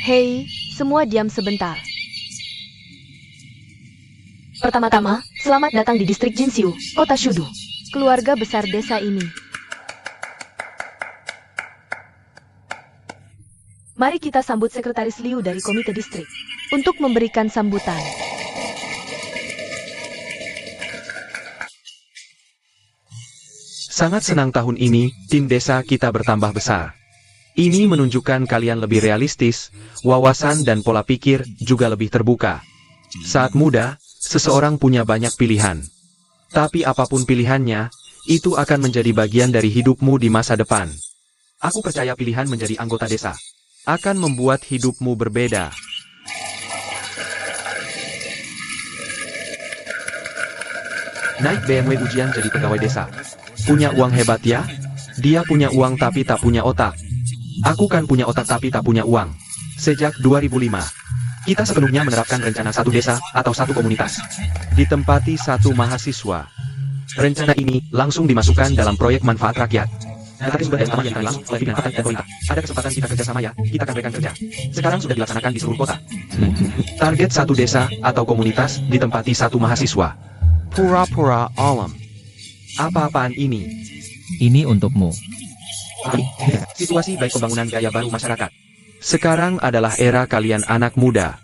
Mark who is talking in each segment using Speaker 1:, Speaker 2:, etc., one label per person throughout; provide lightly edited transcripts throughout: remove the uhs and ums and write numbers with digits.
Speaker 1: Hei, semua diam sebentar. Pertama-tama, selamat datang di distrik Jinxiu, kota Shudu. Keluarga besar desa ini. Mari kita sambut Sekretaris Liu dari Komite Distrik untuk memberikan sambutan.
Speaker 2: Sangat senang tahun ini, tim desa kita bertambah besar. Ini menunjukkan kalian lebih realistis, wawasan dan pola pikir juga lebih terbuka. Saat muda, seseorang punya banyak pilihan. Tapi apapun pilihannya, itu akan menjadi bagian dari hidupmu di masa depan. Aku percaya pilihan menjadi anggota desa akan membuat hidupmu berbeda. Naik BMW ujian jadi pegawai desa. Punya uang hebat ya? Dia punya uang tapi tak punya otak. Aku kan punya otak tapi tak punya uang. Sejak 2005, kita sepenuhnya menerapkan rencana satu desa atau satu komunitas. Ditempati satu mahasiswa. Rencana ini langsung dimasukkan dalam proyek manfaat rakyat. Tetapi sumber daya utama yang kami hilang oleh pimpinan partai dan pemerintah. Ada kesempatan kita kerjasama ya, kita akan rekan kerja. Sekarang sudah dilaksanakan di seluruh kota. Target satu desa atau komunitas ditempati satu mahasiswa. Pura-pura alam. Apa-apaan ini?
Speaker 3: Ini untukmu.
Speaker 2: Situasi baik pembangunan gaya baru masyarakat. Sekarang adalah era kalian anak muda.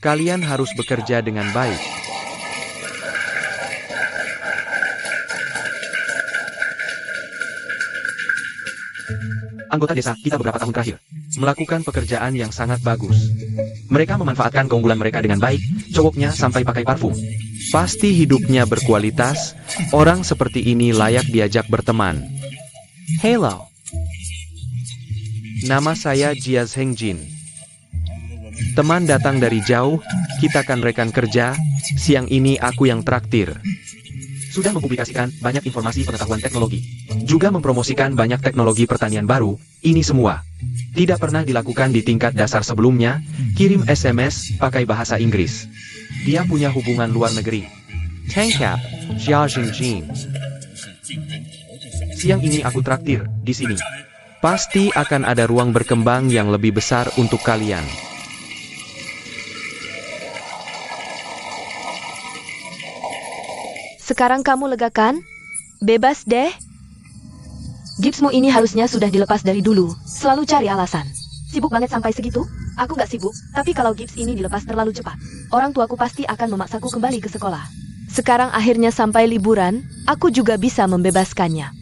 Speaker 2: Kalian harus bekerja dengan baik. Anggota desa kita beberapa tahun terakhir melakukan pekerjaan yang sangat bagus. Mereka memanfaatkan keunggulan mereka dengan baik, cowoknya sampai pakai parfum. Pasti hidupnya berkualitas, orang seperti ini layak diajak berteman. Hello. Nama saya Jia Zhengjin. Teman datang dari jauh, kita kan rekan kerja, siang ini aku yang traktir. Sudah mempublikasikan banyak informasi pengetahuan teknologi. Juga mempromosikan banyak teknologi pertanian baru, ini semua. Tidak pernah dilakukan di tingkat dasar sebelumnya, kirim SMS pakai bahasa Inggris. Dia punya hubungan luar negeri. Tangkap, Jia Zhengjin. Siang ini aku traktir, di sini. Pasti akan ada ruang berkembang yang lebih besar untuk kalian.
Speaker 1: Sekarang kamu lega kan? Bebas deh. Gipsmu ini harusnya sudah dilepas dari dulu. Selalu cari alasan. Sibuk banget sampai segitu? Aku nggak sibuk, tapi kalau gips ini dilepas terlalu cepat, orang tuaku pasti akan memaksaku kembali ke sekolah. Sekarang akhirnya sampai liburan, aku juga bisa membebaskannya.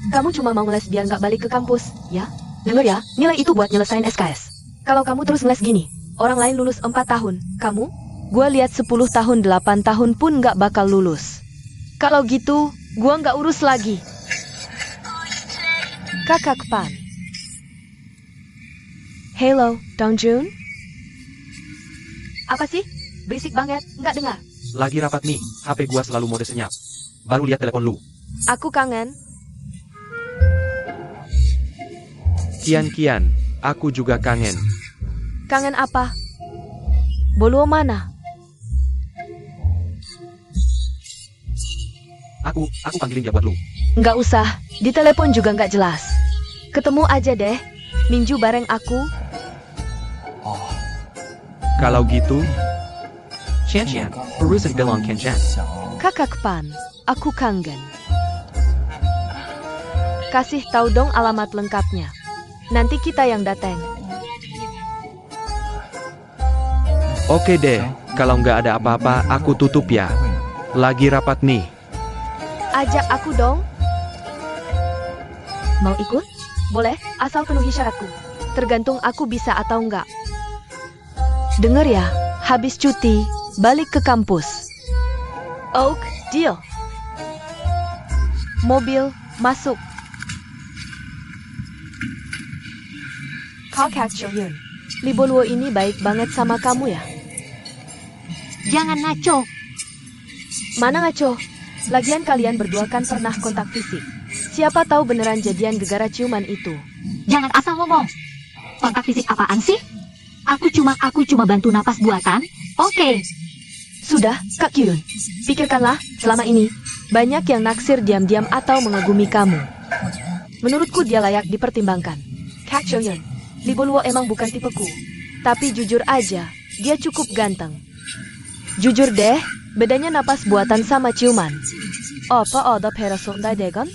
Speaker 1: Kamu cuma mau ngeles biar nggak balik ke kampus, ya? Dengar ya, nilai itu buat nyelesain SKS. Kalau kamu terus ngeles gini, orang lain lulus 4 tahun, kamu? Gua lihat 10 tahun 8 tahun pun nggak bakal lulus. Kalau gitu, gua nggak urus lagi. Kakak Pan. Hello, Dongjun? Apa sih? Berisik banget, nggak dengar.
Speaker 2: Lagi rapat nih, HP gua selalu mode senyap. Baru lihat telepon lu.
Speaker 1: Aku kangen.
Speaker 2: Kian, aku juga kangen.
Speaker 1: Kangen apa? Boluo mana?
Speaker 2: Aku panggilin dia buat lu.
Speaker 1: Nggak usah, di telepon juga nggak jelas. Ketemu aja deh, minju bareng aku.
Speaker 2: Kalau gitu, Xian, urusan belong Ken-chan.
Speaker 1: Kakak Pan, aku kangen. Kasih tahu dong alamat lengkapnya. Nanti kita yang datang.
Speaker 2: Oke deh, kalau nggak ada apa-apa aku tutup ya. Lagi rapat nih.
Speaker 1: Ajak aku dong. Mau ikut? Boleh, asal penuhi syaratku. Tergantung aku bisa atau enggak. Dengar ya, habis cuti, balik ke kampus. Oak, deal. Mobil, masuk. Kakak Choyun, Li Boluo ini baik banget sama kamu ya?
Speaker 4: Jangan ngaco.
Speaker 1: Mana ngaco? Lagian kalian berdua kan pernah kontak fisik. Siapa tahu beneran jadian gegara ciuman itu.
Speaker 4: Jangan asal ngomong. Kontak fisik apaan sih? Aku cuma bantu napas buatan. Oke.
Speaker 1: Sudah, Kak Kyun. Pikirkanlah, selama ini, banyak yang naksir diam-diam atau mengagumi kamu. Menurutku dia layak dipertimbangkan. Kak Choyun, Li Boluo emang bukan tipeku. Tapi jujur aja, dia cukup ganteng. Jujur deh, bedanya napas buatan sama ciuman. Apa ada perasaan degan?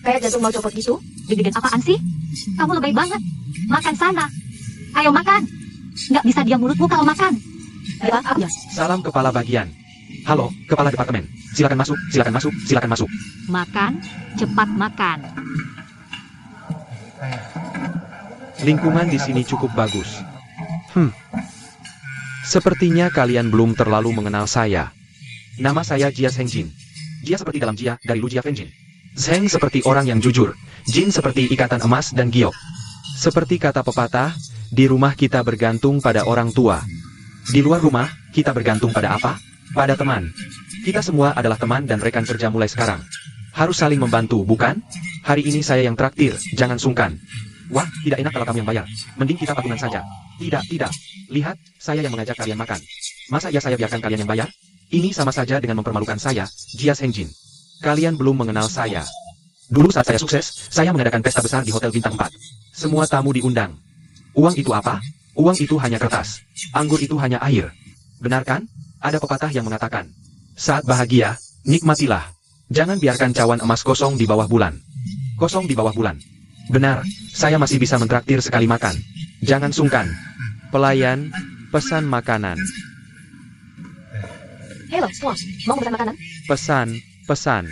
Speaker 1: Kayak jantung mau copot gitu?
Speaker 4: Deg-degan apaan sih? Kamu lebay banget. Makan sana. Ayo makan. Nggak bisa diam mulutmu kalau makan.
Speaker 1: Ya.
Speaker 2: Salam kepala bagian. Halo, kepala departemen. Silakan masuk, silakan masuk, silakan masuk.
Speaker 4: Makan, cepat makan.
Speaker 2: Lingkungan di sini cukup bagus. Sepertinya kalian belum terlalu mengenal saya. Nama saya Jia Sengjin. Jia seperti dalam Jia dari Lu Jia Fenjin. Zheng seperti orang yang jujur. Jin seperti ikatan emas dan giok. Seperti kata pepatah, di rumah kita bergantung pada orang tua. Di luar rumah, kita bergantung pada apa? Pada teman. Kita semua adalah teman dan rekan kerja mulai sekarang. Harus saling membantu, bukan? Hari ini saya yang traktir, jangan sungkan. Wah, tidak enak kalau kamu yang bayar. Mending kita patungan saja. Tidak. Lihat, saya yang mengajak kalian makan. Masa ya saya biarkan kalian yang bayar? Ini sama saja dengan mempermalukan saya, Jia Sengjin. Kalian belum mengenal saya. Dulu saat saya sukses, saya mengadakan pesta besar di Hotel Bintang 4. Semua tamu diundang. Uang itu apa? Uang itu hanya kertas. Anggur itu hanya air. Benar kan? Ada pepatah yang mengatakan, saat bahagia, nikmatilah. Jangan biarkan cawan emas kosong di bawah bulan. Kosong di bawah bulan. Benar, saya masih bisa mentraktir sekali makan. Jangan sungkan. Pelayan, pesan makanan.
Speaker 1: Halo, semua. Mau pesan makanan?
Speaker 2: Pesan.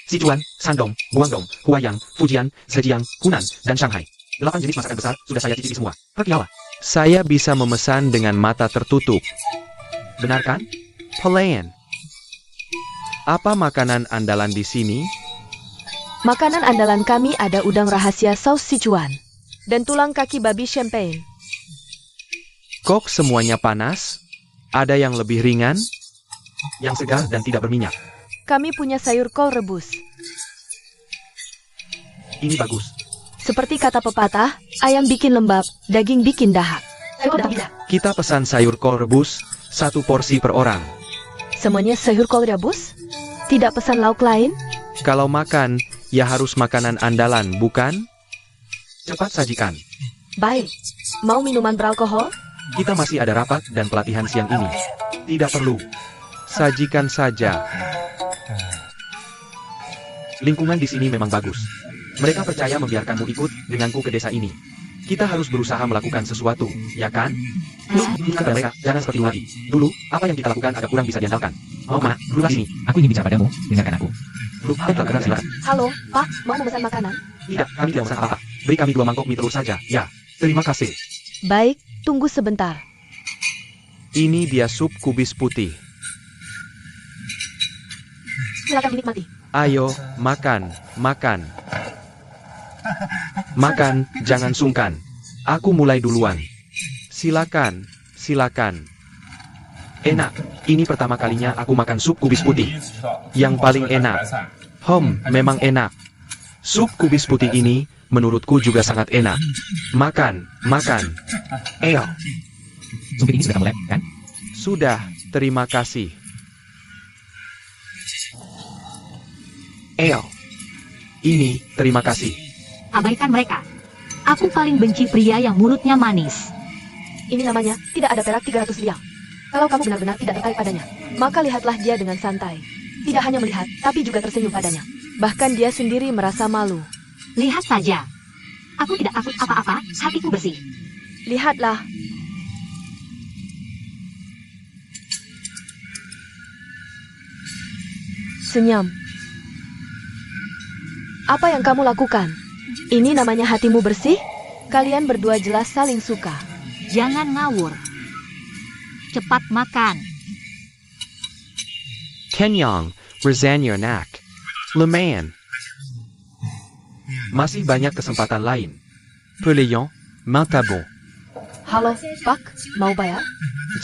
Speaker 2: Sichuan, Shandong, Guangdong, Huaiyang, Fujian, Zhejiang, Hunan, dan Shanghai. 8 jenis masakan besar sudah saya cicipi semua. Pergilah. Saya bisa memesan dengan mata tertutup. Benar kan? Pelayan. Apa makanan andalan di sini?
Speaker 1: Makanan andalan kami ada udang rahasia saus Sichuan. Dan tulang kaki babi champagne.
Speaker 2: Kok semuanya panas? Ada yang lebih ringan? Yang segar dan tidak berminyak.
Speaker 1: Kami punya sayur kol rebus.
Speaker 2: Ini bagus.
Speaker 1: Seperti kata pepatah, ayam bikin lembab, daging bikin dahak.
Speaker 2: Kita pesan sayur kol rebus, 1 porsi per orang.
Speaker 1: Semuanya sayur kol rebus? Tidak pesan lauk lain?
Speaker 2: Kalau makan, ya harus makanan andalan, bukan? Cepat sajikan.
Speaker 1: Baik. Mau minuman beralkohol?
Speaker 2: Kita masih ada rapat dan pelatihan siang ini. Tidak perlu. Sajikan saja. Lingkungan di sini memang bagus. Mereka percaya membiarkanmu ikut denganku ke desa ini. Kita harus berusaha melakukan sesuatu, ya kan? Kata mereka, jangan seperti lagi. Dulu, apa yang kita lakukan agak kurang bisa diandalkan. Oh, mana? Dulu sini.
Speaker 3: Aku ingin bicara padamu, dengarkan aku.
Speaker 2: Silakan.
Speaker 1: Halo, Pak, mau memesan makanan?
Speaker 2: Tidak, kami tidak memesan apa-apa. Beri kami 2 mangkok mie telur saja, ya. Terima kasih.
Speaker 1: Baik, tunggu sebentar.
Speaker 2: Ini dia sup kubis putih.
Speaker 1: Silakan dinikmati.
Speaker 2: Ayo, makan. Makan, jangan sungkan. Aku mulai duluan. Silakan. Enak, ini pertama kalinya aku makan sup kubis putih. Yang paling enak. Memang enak. Sup kubis putih ini, menurutku juga sangat enak. Makan.
Speaker 3: Sup ini sudah kamu lem, kan?
Speaker 2: Sudah, terima kasih. Ini, terima kasih.
Speaker 4: Abaikan mereka. Aku paling benci pria yang mulutnya manis.
Speaker 1: Ini namanya, tidak ada perak 300 liang. Kalau kamu benar-benar tidak tertarik padanya, maka lihatlah dia dengan santai. Tidak hanya melihat, tapi juga tersenyum padanya. Bahkan dia sendiri merasa malu.
Speaker 4: Lihat saja. Aku tidak takut apa-apa, hatiku bersih.
Speaker 1: Lihatlah. Senyum. Apa yang kamu lakukan? Ini namanya hatimu bersih? Kalian berdua jelas saling suka.
Speaker 4: Jangan ngawur. Cepat makan.
Speaker 2: Kenyang, Rezanyonak, Lumayan. Masih banyak kesempatan lain. Pelion, Mantabon.
Speaker 1: Halo, Pak, mau bayar?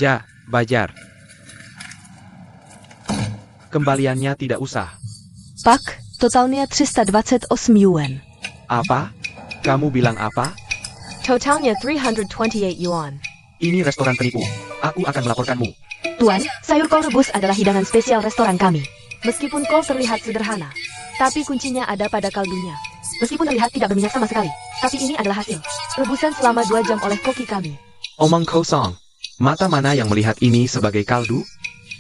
Speaker 2: Ja, bayar. Kembaliannya tidak usah.
Speaker 1: Pak, totalnya 328 yuan.
Speaker 2: Apa? Kamu bilang apa?
Speaker 1: Totalnya 328 yuan.
Speaker 2: Ini restoran penipu. Aku akan melaporkanmu.
Speaker 1: Tuan, sayur kol rebus adalah hidangan spesial restoran kami. Meskipun kol terlihat sederhana, tapi kuncinya ada pada kaldunya. Meskipun terlihat tidak berminyak sama sekali, tapi ini adalah hasil rebusan selama 2 jam oleh koki kami.
Speaker 2: Omong kosong. Mata mana yang melihat ini sebagai kaldu?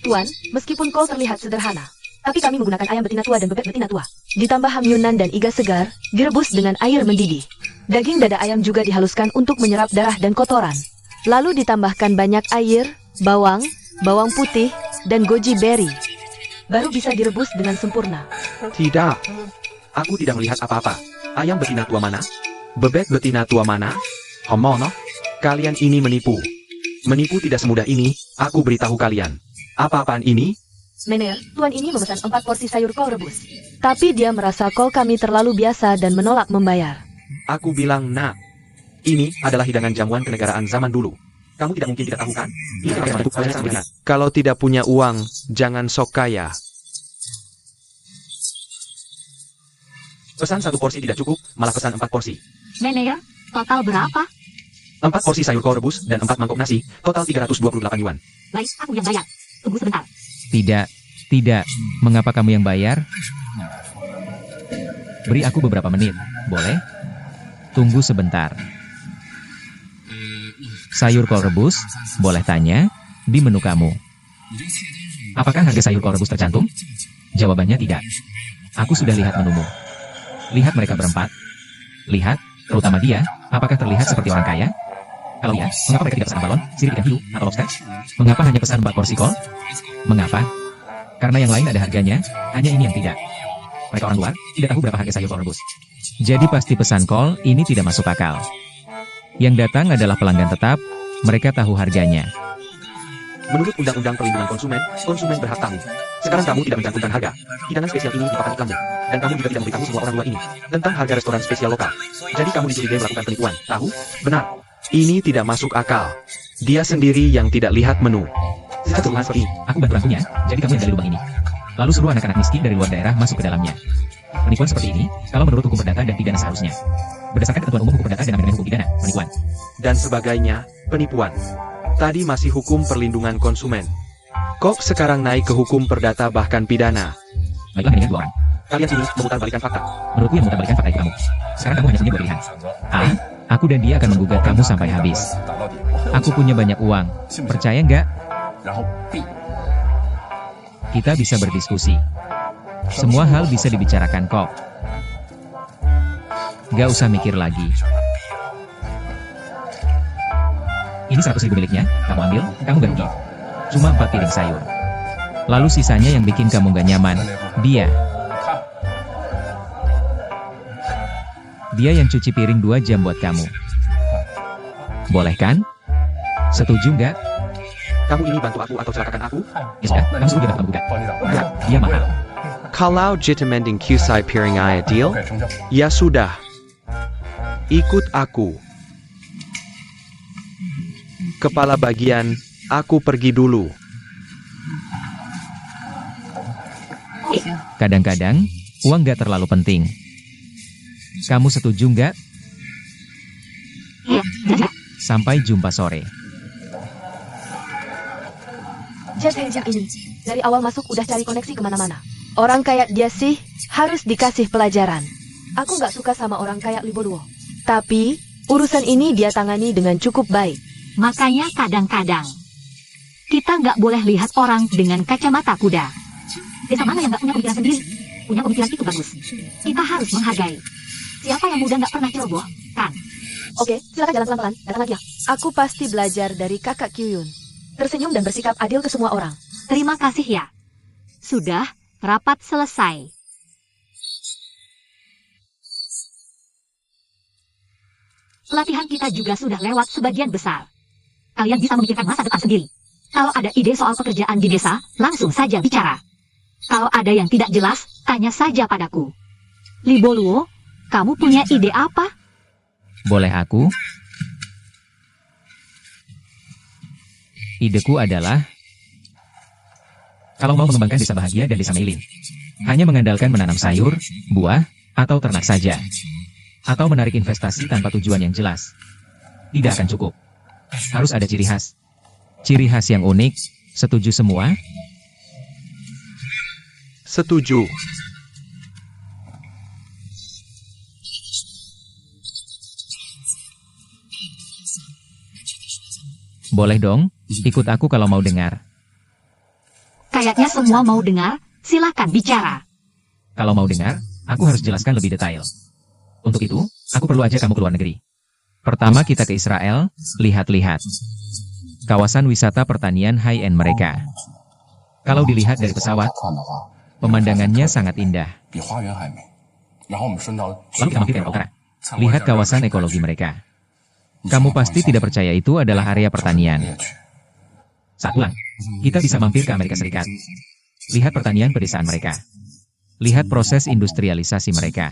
Speaker 1: Tuan, meskipun kol terlihat sederhana, tapi kami menggunakan ayam betina tua dan bebek betina tua. Ditambah ham Yunnan dan iga segar, direbus dengan air mendidih. Daging dada ayam juga dihaluskan untuk menyerap darah dan kotoran. Lalu ditambahkan banyak air, bawang, bawang putih, dan goji berry. Baru bisa direbus dengan sempurna.
Speaker 2: Tidak. Aku tidak melihat apa-apa. Ayam betina tua mana? Bebek betina tua mana? Homono? Kalian ini menipu. Menipu tidak semudah ini, aku beritahu kalian. Apa-apaan ini?
Speaker 1: Mener, tuan ini memesan 4 porsi sayur kol rebus. Tapi dia merasa kol kami terlalu biasa dan menolak membayar.
Speaker 2: Aku bilang, nak. Ini adalah hidangan jamuan kenegaraan zaman dulu. Kamu tidak mungkin tidak tahu kan? Ini adalah bentuk kalian sangat melihat. Kalau tidak punya uang, jangan sok kaya. Pesan 1 porsi tidak cukup, malah pesan 4 porsi.
Speaker 4: Mener, total berapa?
Speaker 2: 4 porsi sayur kol rebus dan 4 mangkok nasi, total 328 yuan.
Speaker 4: Baik, aku yang bayar. Tunggu sebentar.
Speaker 3: Tidak. Mengapa kamu yang bayar? Beri aku beberapa menit, boleh? Tunggu sebentar. Sayur kol rebus, boleh tanya, di menu kamu. Apakah harga sayur kol rebus tercantum? Jawabannya tidak. Aku sudah lihat menumu. Lihat mereka berempat. Lihat, terutama dia, apakah terlihat seperti orang kaya? Kalau iya, mengapa mereka tidak pesan balon, sirip ikan hiu, atau lobster? Mengapa hanya pesan 4 porsi kol? Mengapa? Karena yang lain ada harganya, hanya ini yang tidak. Mereka orang luar, tidak tahu berapa harga sayur kol rebus. Jadi pasti pesan kol ini tidak masuk akal. Yang datang adalah pelanggan tetap, mereka tahu harganya.
Speaker 2: Menurut Undang-Undang Perlindungan Konsumen, konsumen berhak tahu. Sekarang kamu tidak mencantumkan harga. Hidangan spesial ini merupakan iklanmu. Dan kamu juga tidak memberitahu semua orang luar ini tentang harga restoran spesial lokal. Jadi kamu dicurigai melakukan penipuan, tahu? Benar. Ini tidak masuk akal. Dia sendiri yang tidak lihat menu.
Speaker 3: Keseluruhan seperti ini, aku bantu rangkunya, jadi kamu yang gali lubang ini. Lalu suruh anak-anak miskin dari luar daerah masuk ke dalamnya. Penipuan seperti ini, kalau menurut hukum perdata dan pidana seharusnya. Berdasarkan ketentuan umum hukum perdata dan amendement hukum pidana, penipuan.
Speaker 2: Dan sebagainya, penipuan. Tadi masih hukum perlindungan konsumen. Kok sekarang naik ke hukum perdata bahkan pidana?
Speaker 3: Baiklah dengan 2 orang.
Speaker 2: Kalian sini memutarbalikkan fakta.
Speaker 3: Menurutku yang memutarbalikkan fakta itu kamu. Sekarang kamu hanya punya 2 pilihan. A. Aku dan dia akan menggugat kamu sampai habis. Aku punya banyak uang. Percaya nggak? Kita bisa berdiskusi. Semua hal bisa dibicarakan kok. Gak usah mikir lagi. Ini 100.000 miliknya, kamu ambil, kamu gak rugi. Cuma 4 piring sayur. Lalu sisanya yang bikin kamu gak nyaman, dia. Dia yang cuci piring 2 jam buat kamu. Boleh kan? Setuju nggak?
Speaker 2: Kamu ini bantu aku atau celakakan aku?
Speaker 3: Ya sudah, kamu suruh dia bantu kamu gugat. Dia mahal.
Speaker 2: Kalau jitemending Qsai piring I deal? Ya sudah. Ikut aku. Kepala bagian, aku pergi dulu.
Speaker 3: Kadang-kadang, uang nggak terlalu penting. Kamu setuju nggak?
Speaker 4: Iya, tidak.
Speaker 3: Sampai jumpa sore.
Speaker 1: Jet Henjin ini, dari awal masuk udah cari koneksi kemana-mana. Orang kayak dia sih, harus dikasih pelajaran. Aku nggak suka sama orang kayak Liboduo. Tapi, urusan ini dia tangani dengan cukup baik.
Speaker 4: Makanya kadang-kadang, kita nggak boleh lihat orang dengan kacamata kuda. Desa mana yang nggak punya pemikiran sendiri? Punya pemikiran itu bagus. Kita harus menghargai. Siapa yang muda nggak pernah ceroboh, kan?
Speaker 1: Oke, silakan jalan pelan-pelan, datang lagi ya. Aku pasti belajar dari kakak Kyuyun. Tersenyum dan bersikap adil ke semua orang.
Speaker 4: Terima kasih ya. Sudah, rapat selesai. Pelatihan kita juga sudah lewat sebagian besar. Kalian bisa memikirkan masa depan sendiri. Kalau ada ide soal pekerjaan di desa, langsung saja bicara. Kalau ada yang tidak jelas, tanya saja padaku. Liboluo, kamu punya ide apa?
Speaker 3: Boleh aku? Ideku adalah, kalau mau mengembangkan desa bahagia dan desa Meilin, hanya mengandalkan menanam sayur, buah, atau ternak saja. Atau menarik investasi tanpa tujuan yang jelas. Tidak akan cukup. Harus ada ciri khas. Ciri khas yang unik, setuju semua?
Speaker 2: Setuju.
Speaker 3: Boleh dong, ikut aku kalau mau dengar.
Speaker 4: Kayaknya semua mau dengar, silakan bicara.
Speaker 3: Kalau mau dengar, aku harus jelaskan lebih detail. Untuk itu, aku perlu ajak kamu ke luar negeri. Pertama kita ke Israel, lihat-lihat. Kawasan wisata pertanian high-end mereka. Kalau dilihat dari pesawat, pemandangannya sangat indah. Lalu kita mampir ke Eropa Utara. Lihat kawasan ekologi mereka. Kamu pasti tidak percaya itu adalah area pertanian. Saat pulang, kita bisa mampir ke Amerika Serikat. Lihat pertanian pedesaan mereka. Lihat proses industrialisasi mereka.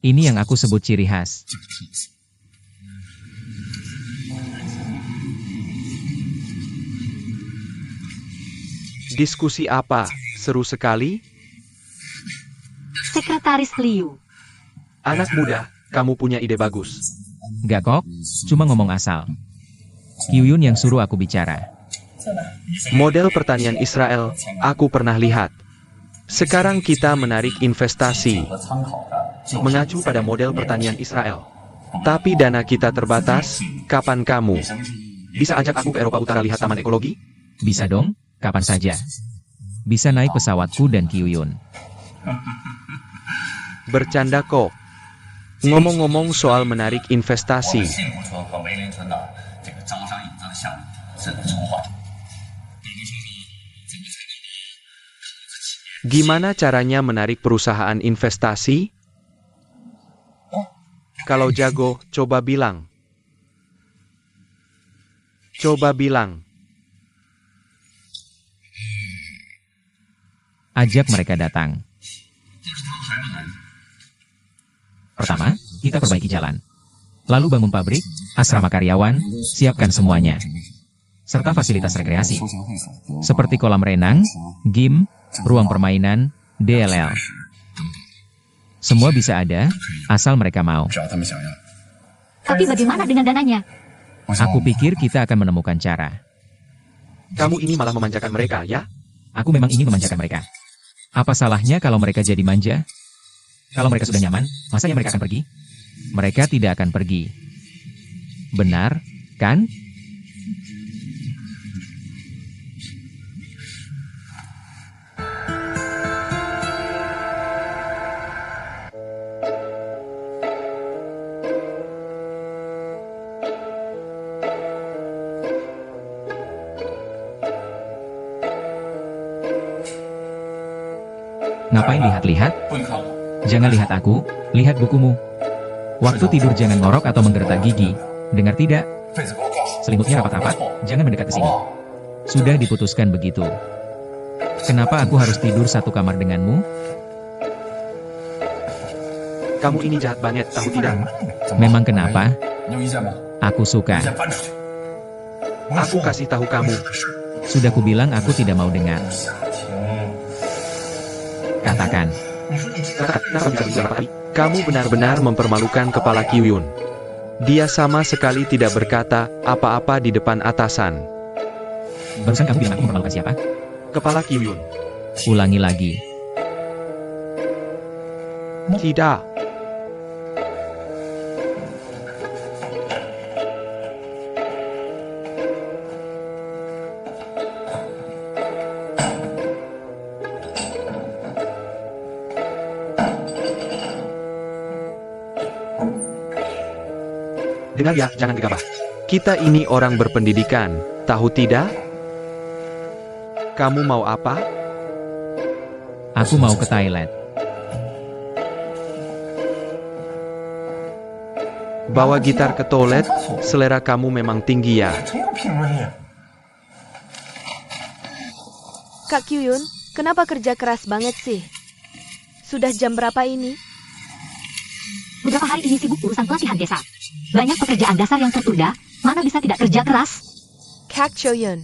Speaker 3: Ini yang aku sebut ciri khas.
Speaker 2: Diskusi apa? Seru sekali.
Speaker 4: Sekretaris Liu.
Speaker 2: Anak muda, kamu punya ide bagus.
Speaker 3: Gak kok, cuma ngomong asal. Kyuyun yang suruh aku bicara.
Speaker 2: Model pertanian Israel, aku pernah lihat. Sekarang kita menarik investasi. Mengacu pada model pertanian Israel. Tapi dana kita terbatas, kapan kamu bisa ajak aku ke Eropa Utara lihat taman ekologi?
Speaker 3: Bisa dong, kapan saja. Bisa naik pesawatku dan Kyuyun.
Speaker 2: Bercanda kok. Ngomong-ngomong soal menarik investasi, gimana caranya menarik perusahaan investasi? Kalau jago, coba bilang. Coba bilang.
Speaker 3: Ajak mereka datang. Pertama, kita perbaiki jalan. Lalu bangun pabrik, asrama karyawan, siapkan semuanya. Serta fasilitas rekreasi. Seperti kolam renang, gym, ruang permainan, DLL. Semua bisa ada, asal mereka mau.
Speaker 4: Tapi bagaimana dengan dananya?
Speaker 3: Aku pikir kita akan menemukan cara.
Speaker 2: Kamu ini malah memanjakan mereka, ya?
Speaker 3: Aku memang ingin memanjakan mereka. Apa salahnya kalau mereka jadi manja? Kalau mereka sudah nyaman, masa ya mereka akan pergi? Mereka tidak akan pergi. Benar, kan? Ngapain lihat-lihat? Jangan lihat aku, lihat bukumu. Waktu tidur jangan ngorok atau menggertak gigi. Dengar tidak? Selimutnya rapat-rapat, jangan mendekat ke sini. Sudah diputuskan begitu. Kenapa aku harus tidur satu kamar denganmu?
Speaker 2: Kamu ini jahat banget, tahu tidak?
Speaker 3: Memang kenapa? Aku suka.
Speaker 2: Aku kasih tahu kamu.
Speaker 3: Sudah kubilang aku tidak mau dengar. Katakan.
Speaker 2: Kamu benar-benar mempermalukan kepala Kyuyun. Dia sama sekali tidak berkata apa-apa di depan atasan.
Speaker 3: Barusan kamu bilang aku mempermalukan siapa?
Speaker 2: Kepala Kyuyun.
Speaker 3: Ulangi lagi.
Speaker 2: Tidak. Dengar ya, jangan gegabah. Kita ini orang berpendidikan, tahu tidak? Kamu mau apa?
Speaker 3: Aku mau ke toilet.
Speaker 2: Bawa gitar ke toilet, selera kamu memang tinggi ya.
Speaker 1: Kak Kyuyun, kenapa kerja keras banget sih? Sudah jam berapa ini?
Speaker 4: Beberapa hari ini sibuk urusan pelatihan desa. Banyak pekerjaan dasar yang tertunda, mana bisa tidak kerja keras?
Speaker 1: Kak Kyuyun,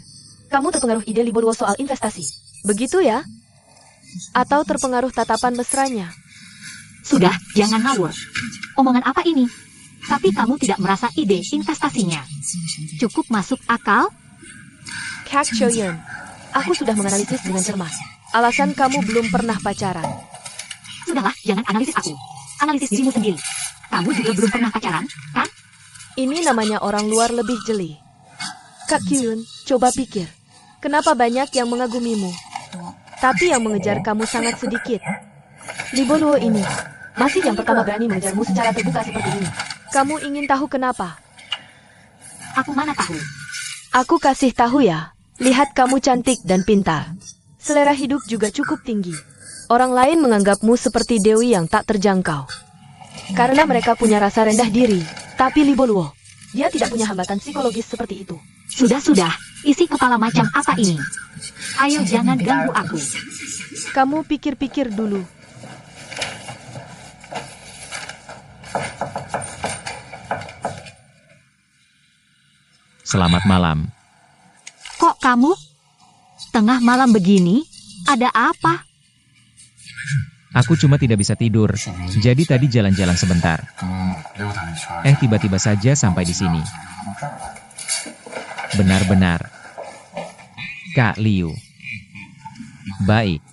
Speaker 1: kamu terpengaruh ide Liborwo soal investasi. Begitu ya? Atau terpengaruh tatapan mesranya?
Speaker 4: Sudah, jangan ngawur. Omongan apa ini? Tapi kamu tidak merasa ide investasinya cukup masuk akal?
Speaker 1: Kak Kyuyun, aku sudah menganalisis dengan cermat. Alasan kamu belum pernah pacaran.
Speaker 4: Sudahlah, jangan analisis aku. Analisis dirimu sendiri. Kamu juga belum pernah pacaran, kan?
Speaker 1: Ini namanya orang luar lebih jeli. Kak Kyun, coba pikir. Kenapa banyak yang mengagumimu? Tapi yang mengejar kamu sangat sedikit. Li Boluo ini masih yang pertama berani mengejarmu secara terbuka seperti ini. Kamu ingin tahu kenapa?
Speaker 4: Aku mana tahu.
Speaker 1: Aku kasih tahu ya. Lihat kamu cantik dan pintar. Selera hidup juga cukup tinggi. Orang lain menganggapmu seperti dewi yang tak terjangkau. Karena mereka punya rasa rendah diri. Tapi Li Boluo, dia tidak punya hambatan psikologis seperti itu.
Speaker 4: Sudah, isi kepala macam apa ini? Ayo jangan ganggu aku.
Speaker 1: Kamu pikir-pikir dulu.
Speaker 3: Selamat malam.
Speaker 4: Kok kamu? Tengah malam begini? Ada apa?
Speaker 3: Aku cuma tidak bisa tidur, jadi tadi jalan-jalan sebentar. Tiba-tiba saja sampai di sini. Benar-benar. Kak Liu. Baik.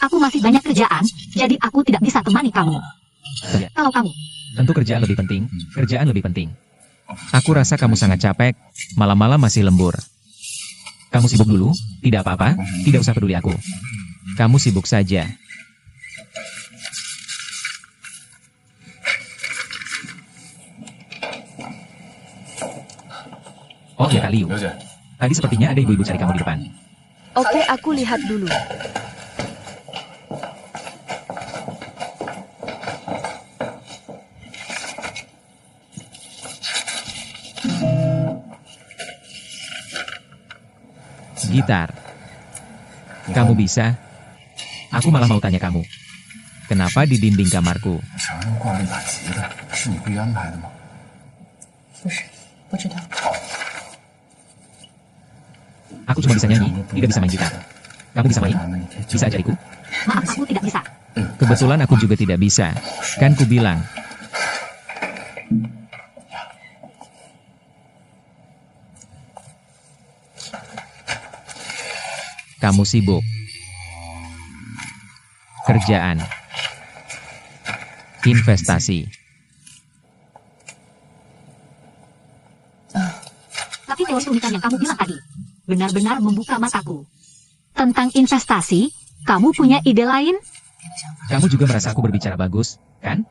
Speaker 4: Aku masih banyak kerjaan, jadi aku tidak bisa temani kamu. Kalau kamu,
Speaker 3: Tentu kerjaan lebih penting. Kerjaan lebih penting. Aku rasa kamu sangat capek, malam-malam masih lembur. Kamu sibuk dulu? Tidak apa-apa, tidak usah peduli aku. Kamu sibuk saja. Oh ya Kak Liu. Tadi sepertinya ada ibu-ibu cari kamu di depan.
Speaker 1: Oke, aku lihat dulu.
Speaker 3: Gitar. Kamu bisa? Aku malah mau tanya kamu. Kenapa di dinding kamarku?
Speaker 5: 常人挂了一把吉他，是你故意安排的吗？
Speaker 6: 不是，不知道。
Speaker 3: Aku cuma bisa nyanyi, tidak bisa main gitar. Kamu bisa main? Bisa ajariku?
Speaker 4: maaf aku tidak bisa.
Speaker 3: Kebetulan aku juga tidak bisa. Kan ku bilang. Kamu sibuk. Kerjaan. Investasi.
Speaker 4: Tapi teori unikan yang kamu bilang tadi, benar-benar membuka mataku. Tentang investasi, kamu punya ide lain?
Speaker 3: Kamu juga merasa aku berbicara bagus, kan?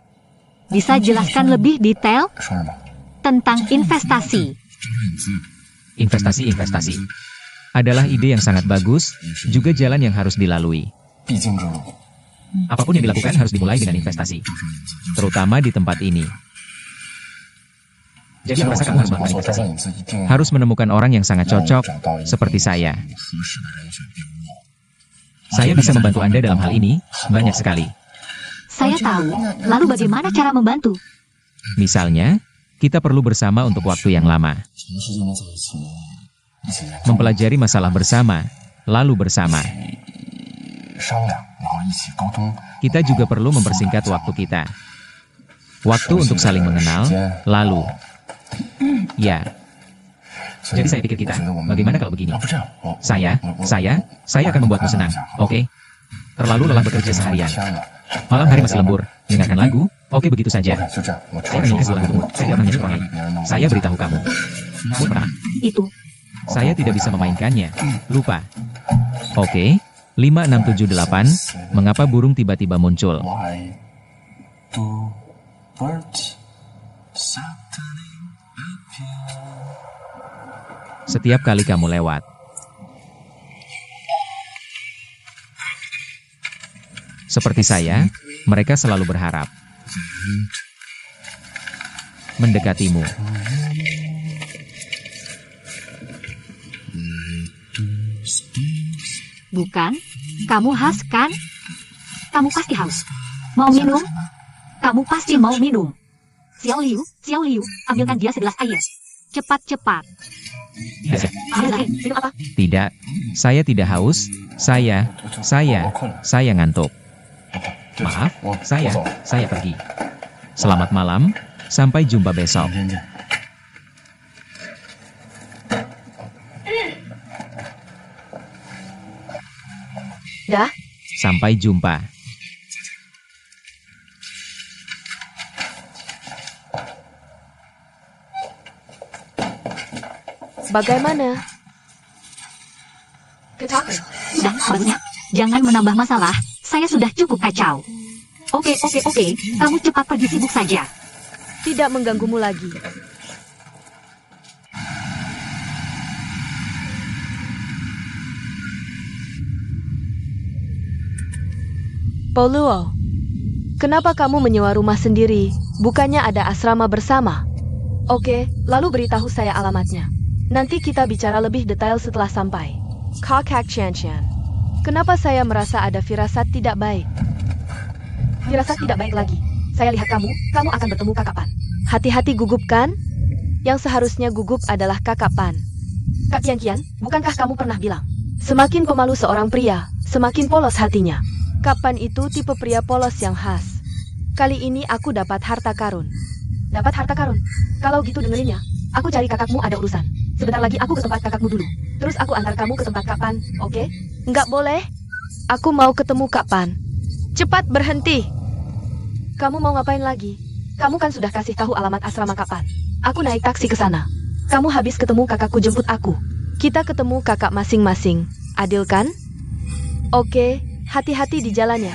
Speaker 4: Bisa jelaskan lebih detail
Speaker 5: 说什么？
Speaker 4: tentang investasi?
Speaker 3: Investasi adalah ide yang sangat bagus, juga jalan yang harus dilalui.
Speaker 5: 必经之路。
Speaker 3: Apapun yang dilakukan harus dimulai dengan investasi, terutama di tempat ini. Jadi
Speaker 5: 所以
Speaker 3: aku
Speaker 5: 我
Speaker 3: rasa
Speaker 5: 现
Speaker 3: kamu
Speaker 5: 在
Speaker 3: harus
Speaker 5: 就告
Speaker 3: melakukan
Speaker 5: 诉大
Speaker 3: investasi.
Speaker 5: 家，你自己一定要
Speaker 3: Harus menemukan orang yang sangat
Speaker 5: 让我
Speaker 3: cocok,
Speaker 5: 找到一个
Speaker 3: seperti saya.
Speaker 5: 合适的人选并我。
Speaker 3: Saya bisa membantu Anda dalam hal ini, banyak sekali.
Speaker 4: Saya tahu. Lalu bagaimana cara membantu?
Speaker 3: Misalnya, kita perlu bersama untuk waktu yang lama,
Speaker 5: 什么事情能在一起，一起
Speaker 3: mempelajari masalah bersama, lalu bersama.
Speaker 5: 商量，然后一起沟通。
Speaker 3: Kita juga perlu mempersingkat waktu kita. Waktu untuk saling mengenal, lalu. Ya,
Speaker 5: 所以
Speaker 3: jadi saya pikir kita,
Speaker 5: 我觉得我们
Speaker 3: bagaimana kalau begini?
Speaker 5: 要不这样，我
Speaker 3: Saya akan membuatmu senang, oke? Terlalu lelah bekerja seharian. Malam hari masih lembur, dengarkan lagu, oke begitu saja.
Speaker 5: 就这样，我
Speaker 3: Saya akan nyanyi sebuah lagu untukmu, saya tidak pernah nyanyi orang lain. Saya beritahu kamu. Kamu pernah?
Speaker 4: Itu.
Speaker 3: Saya tidak bisa memainkannya, lupa. Oke, 5678, mengapa burung tiba-tiba muncul?
Speaker 5: Why do birds
Speaker 3: Setiap kali kamu lewat. Seperti saya, mereka selalu berharap mendekatimu.
Speaker 4: Bukan? Kamu haus kan? Kamu pasti haus. Mau minum? Kamu pasti mau minum. Xiao Liu, ambilkan dia segelas air. Cepat-cepat. Ambil air, minum apa?
Speaker 3: Tidak, saya tidak haus. Saya ngantuk. Maaf, saya pergi. Selamat malam, sampai jumpa besok.
Speaker 5: 明天见。
Speaker 1: Dah,
Speaker 3: Sampai jumpa.
Speaker 1: Bagaimana? Kecapek.
Speaker 4: Sudah, banyak. Jangan menambah masalah. Saya sudah cukup kacau. Oke. Kamu cepat pergi sibuk saja.
Speaker 1: Tidak mengganggumu lagi. Pauluo, kenapa kamu menyewa rumah sendiri? Bukannya ada asrama bersama? Oke, lalu beritahu saya alamatnya. Nanti kita bicara lebih detail setelah sampai. Kakak Chan-Chan, kenapa saya merasa ada firasat tidak baik? Firasat tidak baik lagi. Saya lihat kamu akan bertemu Kakak Pan. Hati-hati gugup kan? Yang seharusnya gugup adalah Kakak Pan. Kak Kian, bukankah kamu pernah bilang, semakin pemalu seorang pria, semakin polos hatinya. Kapan itu tipe pria polos yang khas. Kali ini aku dapat harta karun. Dapat harta karun? Kalau gitu dengerin ya. Aku cari kakakmu ada urusan. Sebentar lagi aku ke tempat kakakmu dulu. Terus aku antar kamu ke tempat Kapan, oke? Nggak boleh. Aku mau ketemu Kapan. Cepat berhenti. Kamu mau ngapain lagi? Kamu kan sudah kasih tahu alamat asrama Kapan. Aku naik taksi ke sana. Kamu habis ketemu kakakku jemput aku. Kita ketemu kakak masing-masing. Adil kan? Oke. Hati-hati di jalannya.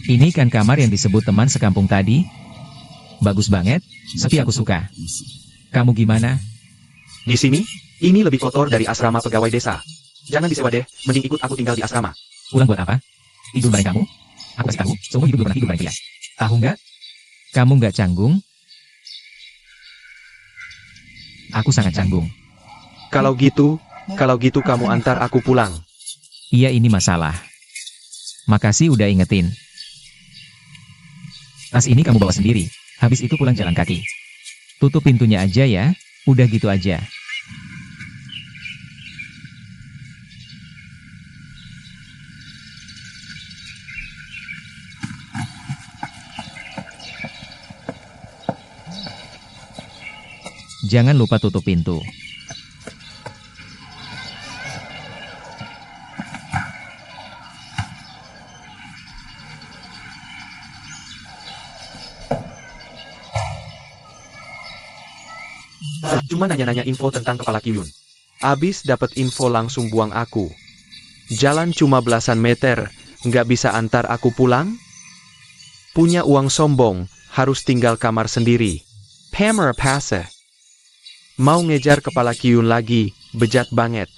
Speaker 3: Ini kan kamar yang disebut teman sekampung tadi. Bagus banget, tapi aku suka. Kamu gimana?
Speaker 2: Di sini, ini lebih kotor dari asrama pegawai desa. Jangan disewa deh, mending ikut aku tinggal di asrama.
Speaker 3: Pulang buat apa? Tidur bareng kamu? Aku kasih tahu, seumur hidup belum pernah tidur bareng dia. Tahu nggak? Kamu nggak canggung? Aku sangat canggung.
Speaker 2: Kalau gitu kamu antar aku pulang.
Speaker 3: Iya, ini masalah. Makasih udah ingetin. Tas ini kamu bawa sendiri. Habis itu pulang jalan kaki. Tutup pintunya aja ya. Udah gitu aja. Jangan lupa tutup pintu.
Speaker 2: Cuma nanya-nanya info tentang kepala Kyun. Abis dapat info langsung buang aku. Jalan cuma belasan meter, nggak bisa antar aku pulang? Punya uang sombong, harus tinggal kamar sendiri. Pamer pase. Mau ngejar kepala Kyun lagi, bejat banget.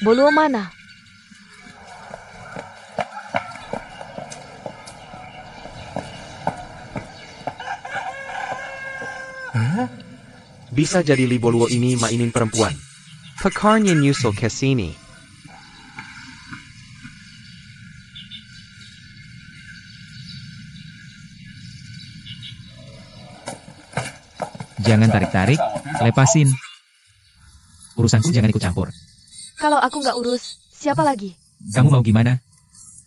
Speaker 1: Boluo mana?
Speaker 2: Bisa jadi Li Boluo ini mainin perempuan. Pekarnya nyusul ke sini.
Speaker 3: Jangan tarik-tarik, lepasin. Urusanku jangan ikut campur.
Speaker 1: Kalau aku nggak urus, siapa lagi?
Speaker 3: Kamu mau gimana?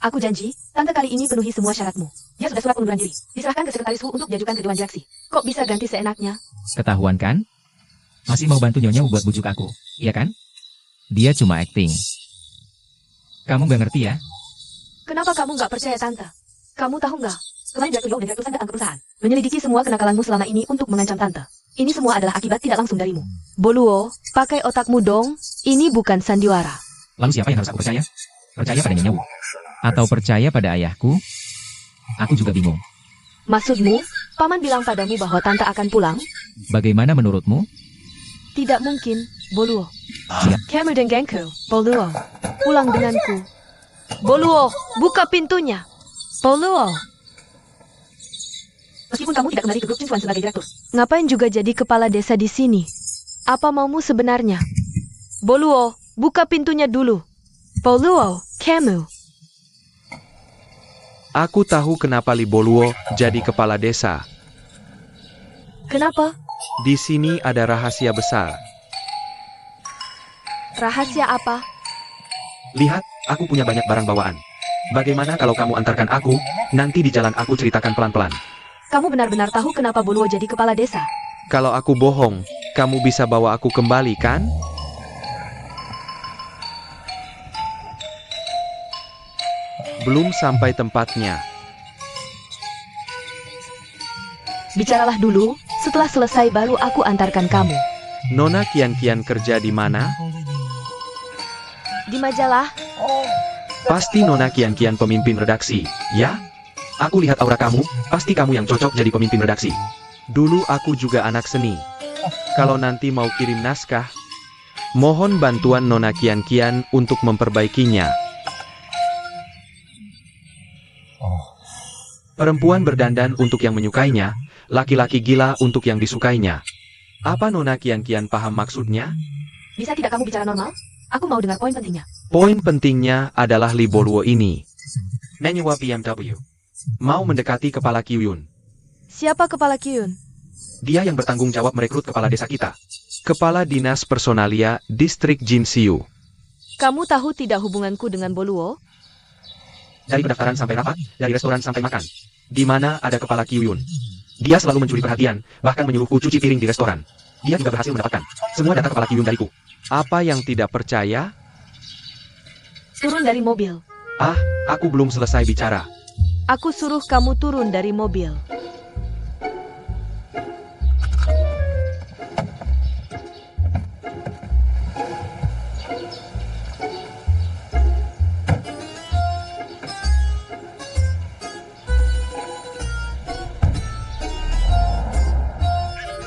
Speaker 1: Aku janji, tante kali ini penuhi semua syaratmu. Dia sudah surat pengunduran diri. Diserahkan ke sekretaris Wu untuk diajukan ke Dewan Direksi. Kok bisa ganti seenaknya?
Speaker 3: Ketahuan kan? Masih mau bantu Nyonya buat bujuk aku, iya kan? Dia cuma acting. Kamu nggak ngerti ya?
Speaker 1: Kenapa kamu nggak percaya tante? Kamu tahu nggak? Kemarin Direktur Yao dan Direktur San datang ke perusahaan. Menyelidiki semua kenakalanmu selama ini untuk mengancam tante. Ini semua adalah akibat tidak langsung darimu. Boluo, pakai otakmu dong. Ini bukan sandiwara.
Speaker 3: Lalu siapa yang harus aku percaya? Percaya pada Nyonya Wu? Atau percaya pada ayahku? Aku juga bingung.
Speaker 1: Maksudmu, Paman bilang padamu bahwa tante akan pulang?
Speaker 3: Bagaimana menurutmu?
Speaker 1: Tidak mungkin, Boluo.
Speaker 3: Siap.
Speaker 1: Kamu dan gengku, Boluo. Pulang denganku. Boluo, buka pintunya. Boluo. Meskipun kamu tidak kembali ke grup Cinsuan sebagai direktur. Ngapain juga jadi kepala desa di sini? Apa maumu sebenarnya? Boluo, buka pintunya dulu. Boluo, kamu.
Speaker 2: Aku tahu kenapa Li Boluo jadi kepala desa.
Speaker 1: Kenapa?
Speaker 2: Di sini ada rahasia besar.
Speaker 1: Rahasia apa?
Speaker 2: Lihat, aku punya banyak barang bawaan. Bagaimana kalau kamu antarkan aku, nanti di jalan aku ceritakan pelan-pelan.
Speaker 1: Kamu benar-benar tahu kenapa Boluo jadi kepala desa?
Speaker 2: Kalau aku bohong, kamu bisa bawa aku kembali, kan? Belum sampai tempatnya.
Speaker 1: Bicaralah dulu, setelah selesai baru aku antarkan kamu.
Speaker 2: Nona Kian-Kian kerja di mana?
Speaker 1: Di majalah,
Speaker 2: Pasti Nona Kian-Kian pemimpin redaksi, ya? Aku lihat aura kamu, pasti kamu yang cocok jadi pemimpin redaksi. Dulu aku juga anak seni. Kalau nanti mau kirim naskah, mohon bantuan Nona Kian-Kian untuk memperbaikinya. Perempuan berdandan untuk yang menyukainya, laki-laki gila untuk yang disukainya. Apa Nona Kian-Kian paham maksudnya?
Speaker 1: bisa tidak kamu bicara normal? Aku mau dengar poin pentingnya.
Speaker 2: Poin pentingnya adalah Li Boluo ini menyewa BMW. Mau mendekati kepala Kyuyun.
Speaker 1: Siapa kepala Kyun?
Speaker 2: Dia yang bertanggung jawab merekrut kepala desa kita. Kepala Dinas Personalia Distrik Jinsiu.
Speaker 1: Kamu tahu tidak hubunganku dengan Boluo?
Speaker 2: Dari pendaftaran sampai rapat, dari restoran sampai makan. Di mana ada kepala Kyuyun. Dia selalu mencuri perhatian, bahkan menyuruhku cuci piring di restoran. Dia juga berhasil mendapatkan semua data kepala Kyuyun dariku. Apa yang tidak percaya?
Speaker 1: Turun dari mobil.
Speaker 2: Ah, aku belum selesai bicara.
Speaker 1: Aku suruh kamu turun dari mobil.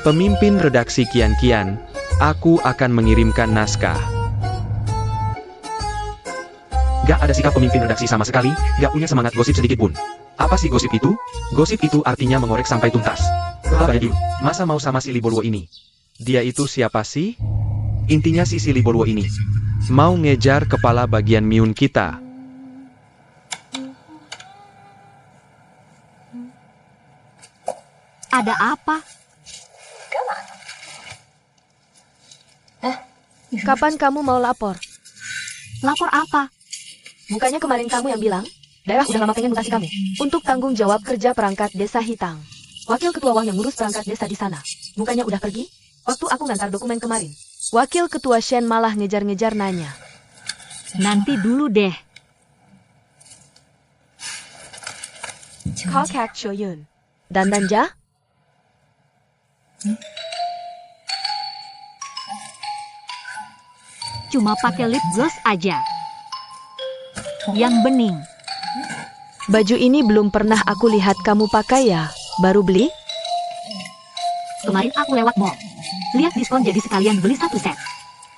Speaker 2: Pemimpin redaksi Kian-Kian, aku akan mengirimkan naskah. Gak ada sikap pemimpin redaksi sama sekali, gak punya semangat gosip sedikit pun. Apa sih gosip itu? Gosip itu artinya mengorek sampai tuntas. Kepala Bayadiu, masa mau sama si Li Boluo ini? Dia itu siapa sih? Intinya si Li Boluo ini mau ngejar kepala bagian Miun kita.
Speaker 4: Ada apa?
Speaker 1: Kapan kamu mau lapor?
Speaker 4: Lapor apa?
Speaker 1: Bukannya kemarin kamu yang bilang, daerah udah lama pengen mutasi kamu. Untuk tanggung jawab kerja perangkat desa Hitang. Wakil ketua Wang yang ngurus perangkat desa di sana. Bukannya udah pergi? Waktu aku ngantar dokumen kemarin. Wakil ketua Shen malah ngejar-ngejar nanya.
Speaker 4: Nanti dulu deh.
Speaker 1: Kakak Choyun. Dan Danja?
Speaker 4: Cuma pakai lip gloss aja. Yang bening.
Speaker 1: Baju ini belum pernah aku lihat kamu pakai ya? Baru beli?
Speaker 4: Kemarin aku lewat mall. Lihat diskon jadi sekalian beli satu set.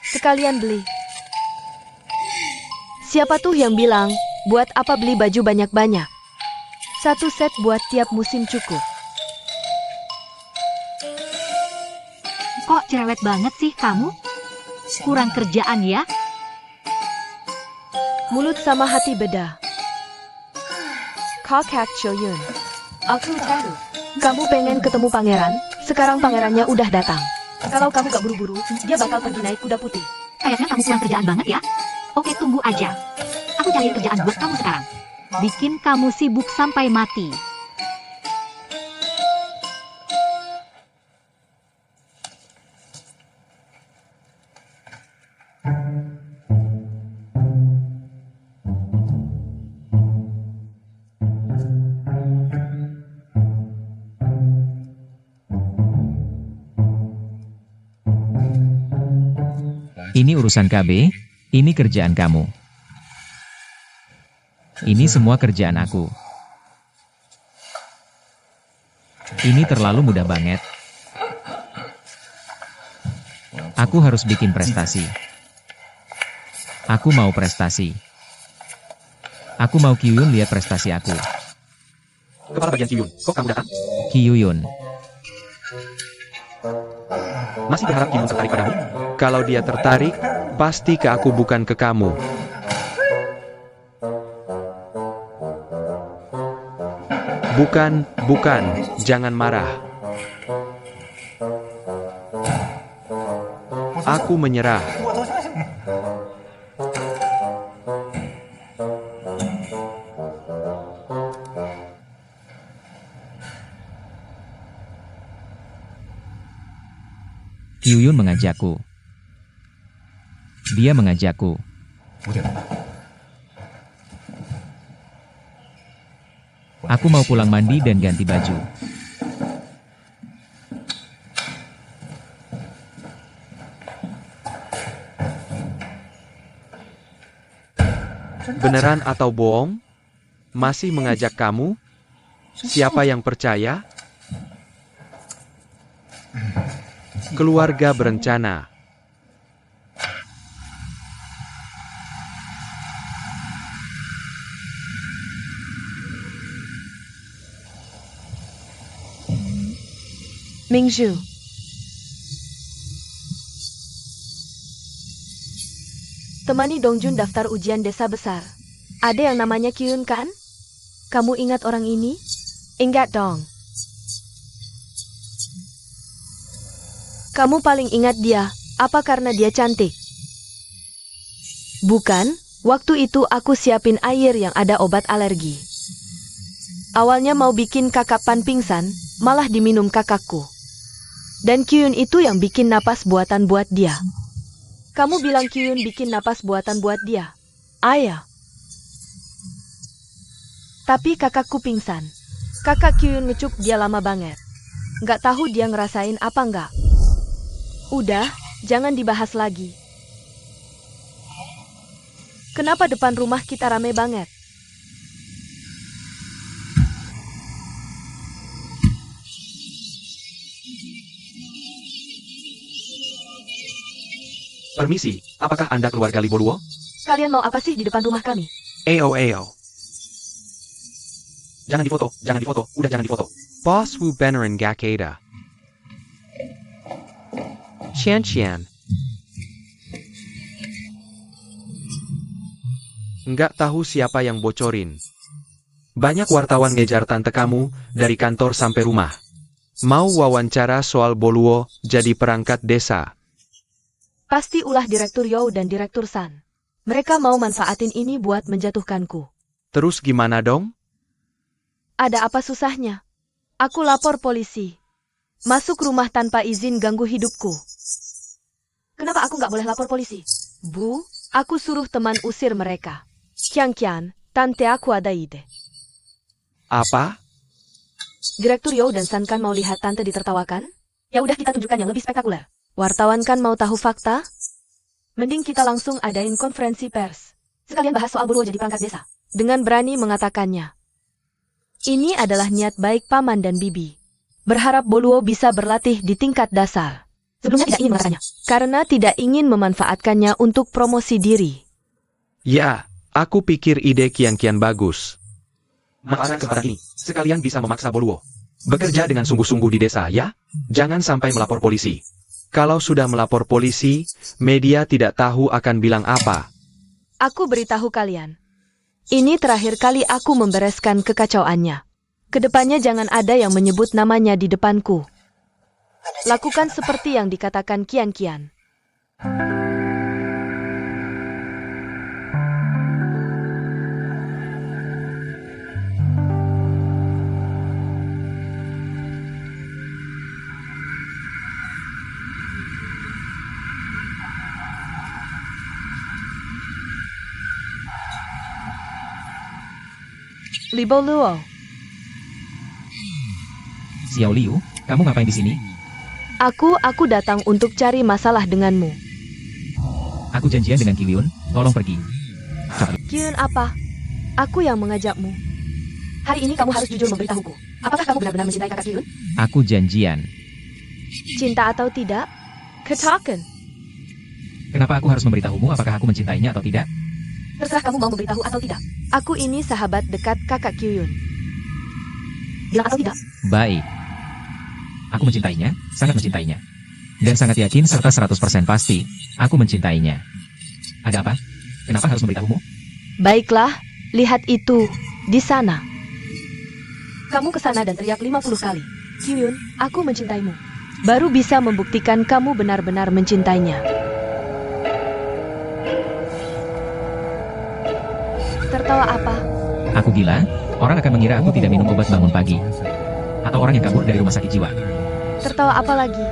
Speaker 1: Sekalian beli. Siapa tuh yang bilang, buat apa beli baju banyak-banyak? Satu set buat tiap musim cukup.
Speaker 4: Kok cerewet banget sih kamu? Kurang kerjaan ya?
Speaker 1: Mulut sama hati beda. Kakak Choyun. Aku tahu. Kamu pengen ketemu pangeran, sekarang pangerannya udah datang. Kalau kamu gak buru-buru, dia bakal pergi naik kuda putih.
Speaker 4: Kayaknya kamu kurang kerjaan banget ya. Oke, tunggu aja. Aku cari kerjaan buat kamu sekarang. Bikin kamu sibuk sampai mati.
Speaker 3: Ini urusan KB, ini kerjaan kamu. Ini semua kerjaan aku. Ini terlalu mudah banget. Aku harus bikin prestasi. Aku mau prestasi. Aku mau Kyuyun lihat prestasi aku.
Speaker 2: Kepala bagian Kyuyun, kok kamu datang?
Speaker 3: Kyuyun.
Speaker 2: Masih berharap Kyuyun tertarik padamu? Kalau dia tertarik, pasti ke aku bukan ke kamu. Bukan, jangan marah. Aku menyerah.
Speaker 3: Kyuyun mengajakku. Dia mengajakku.
Speaker 5: 5点半。
Speaker 3: Aku mau pulang mandi dan ganti baju.
Speaker 2: Beneran atau bohong? Masih mengajak kamu? Siapa yang percaya? Keluarga berencana.
Speaker 1: Mingzhu. Temani Dongjun daftar ujian desa besar. Ada yang namanya Kyun kan? Kamu ingat orang ini? Ingat dong. Kamu paling ingat dia, apa karena dia cantik? Bukan, waktu itu aku siapin air yang ada obat alergi. Awalnya mau bikin kakak Pan pingsan, malah diminum kakakku. Dan Kyun itu yang bikin napas buatan buat dia. Kamu bilang Kyun bikin napas buatan buat dia. Ayah. Tapi kakakku pingsan. Kakak Kyun ngecup dia lama banget. Nggak tahu dia ngerasain apa nggak. Udah, jangan dibahas lagi. Kenapa depan rumah kita rame banget?
Speaker 2: Permisi, apakah Anda keluarga Lee Boluo?
Speaker 1: Kalian mau apa sih di depan rumah kami?
Speaker 2: Ayo. Jangan difoto, udah jangan difoto. Boss Wu beneran gak ada. Qian. Nggak tahu siapa yang bocorin. Banyak wartawan ngejar tante kamu, dari kantor sampai rumah. Mau wawancara soal Boluo, jadi perangkat desa.
Speaker 1: Pasti ulah Direktur You dan Direktur San. Mereka mau manfaatin ini buat menjatuhkanku.
Speaker 2: Terus gimana dong?
Speaker 1: Ada apa susahnya? Aku lapor polisi. Masuk rumah tanpa izin ganggu hidupku. Kenapa aku nggak boleh lapor polisi? Bu, aku suruh teman usir mereka. Kian, tante aku ada ide.
Speaker 2: Apa?
Speaker 1: Direktur You dan San kan mau lihat tante ditertawakan? Ya udah kita tunjukkan yang lebih spektakuler. Wartawan kan mau tahu fakta? Mending kita langsung adain konferensi pers. Sekalian bahas soal Boluo jadi perangkat desa. Dengan berani mengatakannya. Ini adalah niat baik Paman dan Bibi. Berharap Boluo bisa berlatih di tingkat dasar. Sebelumnya tidak ingin mengatakannya. Karena tidak ingin memanfaatkannya untuk promosi diri.
Speaker 2: Ya, aku pikir ide kian bagus. Manfaatkan kesempatan ini, sekalian bisa memaksa Boluo. Bekerja dengan sungguh-sungguh di desa, ya? Jangan sampai melapor polisi. Kalau sudah melapor polisi, media tidak tahu akan bilang apa.
Speaker 1: Aku beritahu kalian. Ini terakhir kali aku membereskan kekacauannya. Kedepannya jangan ada yang menyebut namanya di depanku. Lakukan seperti yang dikatakan Kian. Lee Boluo.
Speaker 3: Xiao Liu, kamu ngapain di sini?
Speaker 1: Aku datang untuk cari masalah denganmu.
Speaker 3: Aku janjian dengan Kyuyun, tolong pergi.
Speaker 1: Kyun apa? Aku yang mengajakmu. Hari ini kamu harus jujur memberitahuku. Apakah kamu benar-benar mencintai kakak Kyun?
Speaker 3: Aku janjian.
Speaker 1: Cinta atau tidak? Katakan.
Speaker 3: Kenapa aku harus memberitahumu apakah aku mencintainya atau tidak?
Speaker 1: Terserah kamu mau memberitahu atau tidak. Aku ini sahabat dekat kakak Kyun. Bilang atau tidak?
Speaker 3: Baik. Aku mencintainya, sangat mencintainya. Dan sangat yakin serta 100% pasti, aku mencintainya. Ada apa? Kenapa harus memberitahumu?
Speaker 1: Baiklah, lihat itu, di sana. Kamu ke sana dan teriak 50 kali. Kyun, aku mencintaimu. baru bisa membuktikan kamu benar-benar mencintainya. Tertawa apa?
Speaker 3: Aku gila? Orang akan mengira aku tidak minum obat bangun pagi. Atau orang yang kabur dari rumah sakit jiwa.
Speaker 1: Tertawa apa lagi?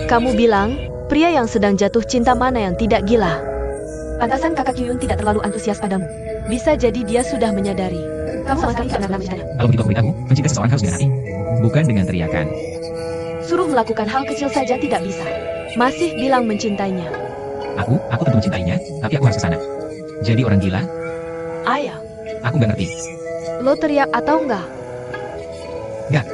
Speaker 1: Kamu bilang, pria yang sedang jatuh cinta mana yang tidak gila? Pantasan kakak Kyun tidak terlalu antusias padamu. Bisa jadi dia sudah menyadari. Kamu sama sekali tidak benar-benar mencintainya.
Speaker 3: Kalau begitu aku beritahu, mencintai seseorang harus dengan hati. Bukan dengan teriakan.
Speaker 1: Suruh melakukan hal kecil saja tidak bisa. Masih bilang mencintainya.
Speaker 3: Aku tentu mencintainya, tapi aku harus ke sana. Jadi orang gila?
Speaker 1: Ayah,
Speaker 3: Aku nggak ngerti.
Speaker 1: lo teriak atau enggak?
Speaker 3: Nggak.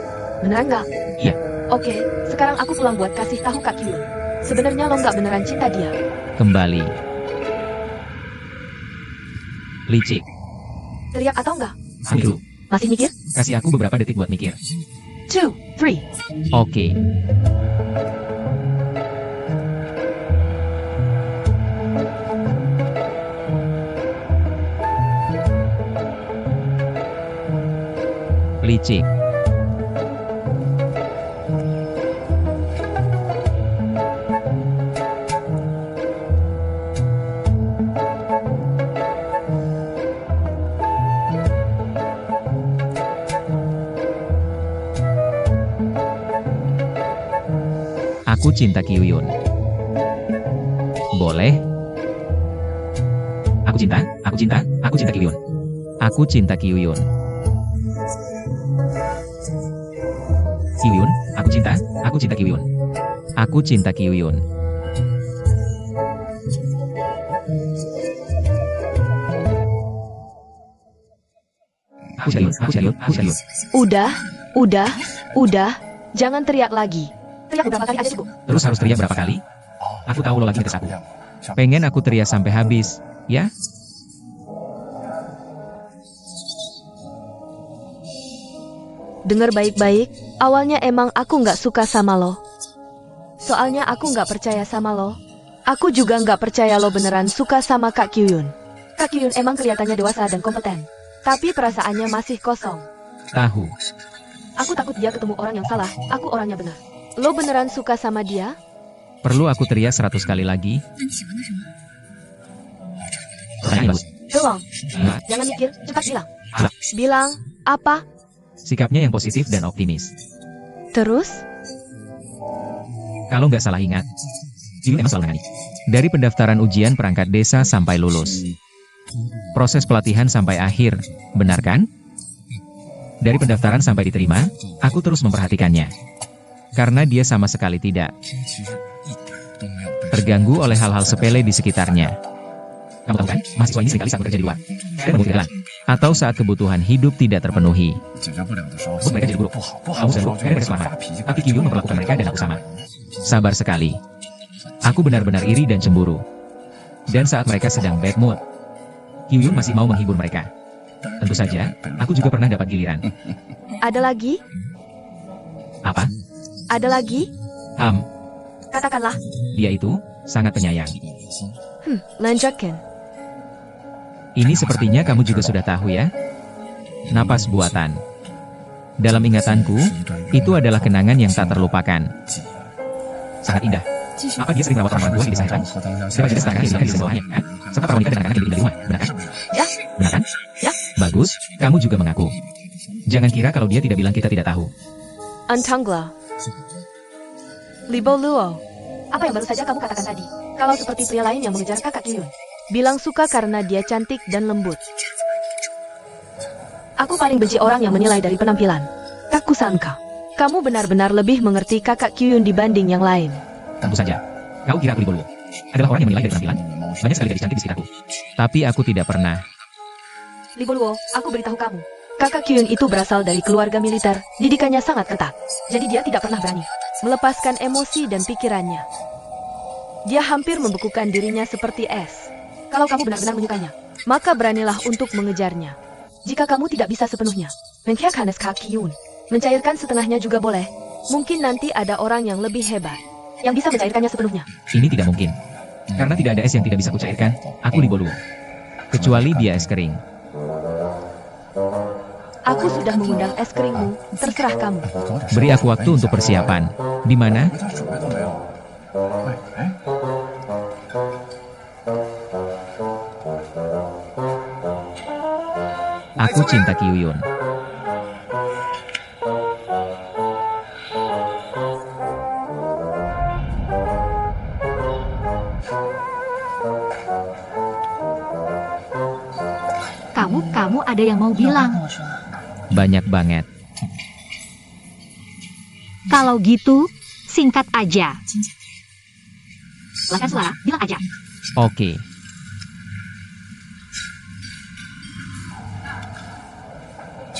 Speaker 1: Beneran enggak?
Speaker 3: Iya.
Speaker 1: Oke, sekarang aku pulang buat kasih tahu Kak Kyun. Sebenarnya lo nggak beneran cinta dia.
Speaker 3: Kembali. Licik.
Speaker 1: Teriak atau enggak?
Speaker 3: Dulu.
Speaker 1: Masih mikir?
Speaker 3: Kasih aku beberapa detik buat mikir.
Speaker 1: 2, 3.
Speaker 3: Oke. Licik. Aku cinta Kyuyun. Boleh? Aku cinta Kyuyun. Aku cinta Kyuyun. Kyuyun, aku cinta Kyuyun. Aku cinta Kyuyun. Aku serius.
Speaker 1: Udah. Jangan teriak lagi. Teriak beberapa kali aja cukup.
Speaker 3: Terus harus teriak berapa kali? Aku tahu lo lagi ngetes aku. Pengen aku teriak sampai habis, ya?
Speaker 1: Dengar baik-baik, awalnya emang aku nggak suka sama lo. Soalnya aku nggak percaya sama lo. Aku juga nggak percaya lo beneran suka sama Kak Kyun. Kak Kyun emang kelihatannya dewasa dan kompeten. Tapi perasaannya masih kosong.
Speaker 3: Tahu.
Speaker 1: Aku takut dia ketemu orang yang salah, aku orangnya benar. Lo beneran suka sama dia?
Speaker 3: Perlu aku teriak 100 kali lagi? Pertanyaan bagus.
Speaker 1: Belum.
Speaker 3: Nah,
Speaker 1: Jangan mikir, cepat bilang.
Speaker 3: Apa?
Speaker 1: Bilang, apa?
Speaker 3: Sikapnya yang positif dan optimis.
Speaker 1: Terus?
Speaker 3: Kalau nggak salah ingat, Kyuyun emang selalu menangani. Dari pendaftaran ujian perangkat desa sampai lulus. Proses pelatihan sampai akhir, benar kan? Dari pendaftaran sampai diterima, aku terus memperhatikannya. Karena dia sama sekali tidak terganggu oleh hal-hal sepele di sekitarnya. Kamu tahu kan, mahasiswa ini seringkali saat bekerja di luar dan membutuhkan atau saat kebutuhan hidup tidak terpenuhi. Buat mereka jadi buruk. Kamu selalu mereka semangat. Tapi Kyuyun memperlakukan mereka dan aku sama. Sabar sekali. Aku benar-benar iri dan cemburu. Dan saat mereka sedang bad mood, Kyuyun masih mau menghibur mereka. Tentu saja, aku juga pernah dapat giliran.
Speaker 1: Ada lagi?
Speaker 3: Apa?
Speaker 1: Ada lagi? Katakanlah.
Speaker 3: Dia itu sangat penyayang.
Speaker 1: Lanjutkan.
Speaker 3: Ini sepertinya kamu juga sudah tahu ya. Napas buatan. Dalam ingatanku, itu adalah kenangan yang tak terlupakan. Sangat indah. Apa dia sering merawat orang tua di desa Hetan? Siapa jenis tetangga yang di bawahnya, kan? Serta prawanita dan anak-anak yang tinggal di rumah, benar kan?
Speaker 1: Ya.
Speaker 3: Benar kan?
Speaker 1: Ya.
Speaker 3: Bagus, kamu juga mengaku. Jangan kira kalau dia tidak bilang kita tidak tahu.
Speaker 1: Antangla. Libo Luo. Apa yang baru saja kamu katakan tadi? Kalau seperti pria lain yang mengejar kakak Kyuyun. Bilang suka karena dia cantik dan lembut. Aku paling benci orang yang menilai dari penampilan. Kak Kusangka, kamu benar-benar lebih mengerti kakak Kyuyun dibanding yang lain.
Speaker 3: Tentu saja. Kau kira aku Libo Luo adalah orang yang menilai dari penampilan? Banyak sekali gadis cantik di sekitarku. Tapi aku tidak pernah.
Speaker 1: Libo Luo, aku beritahu kamu. Kakak Kyuyun itu berasal dari keluarga militer. Didikannya sangat ketat. Jadi dia tidak pernah berani melepaskan emosi dan pikirannya. Dia hampir membekukan dirinya seperti es. Kalau kamu benar-benar menyukainya, maka beranilah untuk mengejarnya. Jika kamu tidak bisa sepenuhnya, mencairkan Kak Kyuyun. Mencairkan setengahnya juga boleh. Mungkin nanti ada orang yang lebih hebat yang bisa mencairkannya sepenuhnya.
Speaker 3: Ini tidak mungkin. Karena tidak ada es yang tidak bisa kucairkan, aku Libo Luo. Kecuali dia es kering.
Speaker 1: Aku sudah mengundang es krimmu, terserah kamu.
Speaker 5: 搞点
Speaker 3: Beri aku waktu untuk persiapan. Di mana?
Speaker 5: 连点准备都没有。喂，哎，
Speaker 3: Aku cinta Kyuyun.
Speaker 4: Kamu ada yang mau
Speaker 6: 跟
Speaker 4: bilang.
Speaker 6: 我说，
Speaker 3: Banyak banget.
Speaker 4: Kalau gitu, singkat aja.
Speaker 6: 金姐，
Speaker 4: Silakan suara, bilang aja.
Speaker 3: Oke.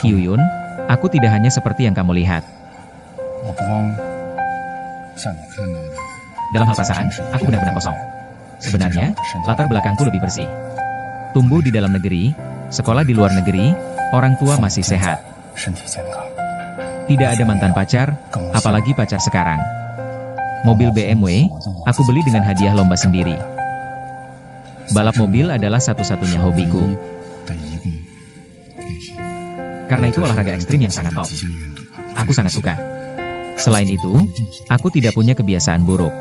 Speaker 3: Kyuyun, aku tidak hanya seperti yang kamu lihat.
Speaker 5: 我不光像你看到的，
Speaker 3: Dalam hal perasaan, aku benar-benar kosong. Sebenarnya, latar belakangku lebih bersih. Tumbuh di dalam negeri, sekolah di luar negeri, orang tua masih sehat.
Speaker 5: 身体健康，
Speaker 3: Tidak ada mantan pacar, apalagi pacar sekarang. Mobil BMW, aku beli dengan hadiah lomba sendiri. Balap mobil adalah satu-satunya hobiku.
Speaker 5: 的一个练习。
Speaker 3: Karena itu olahraga ekstrim yang sangat top.
Speaker 5: 极限运动，
Speaker 3: Aku sangat suka. Selain itu, aku tidak punya kebiasaan buruk.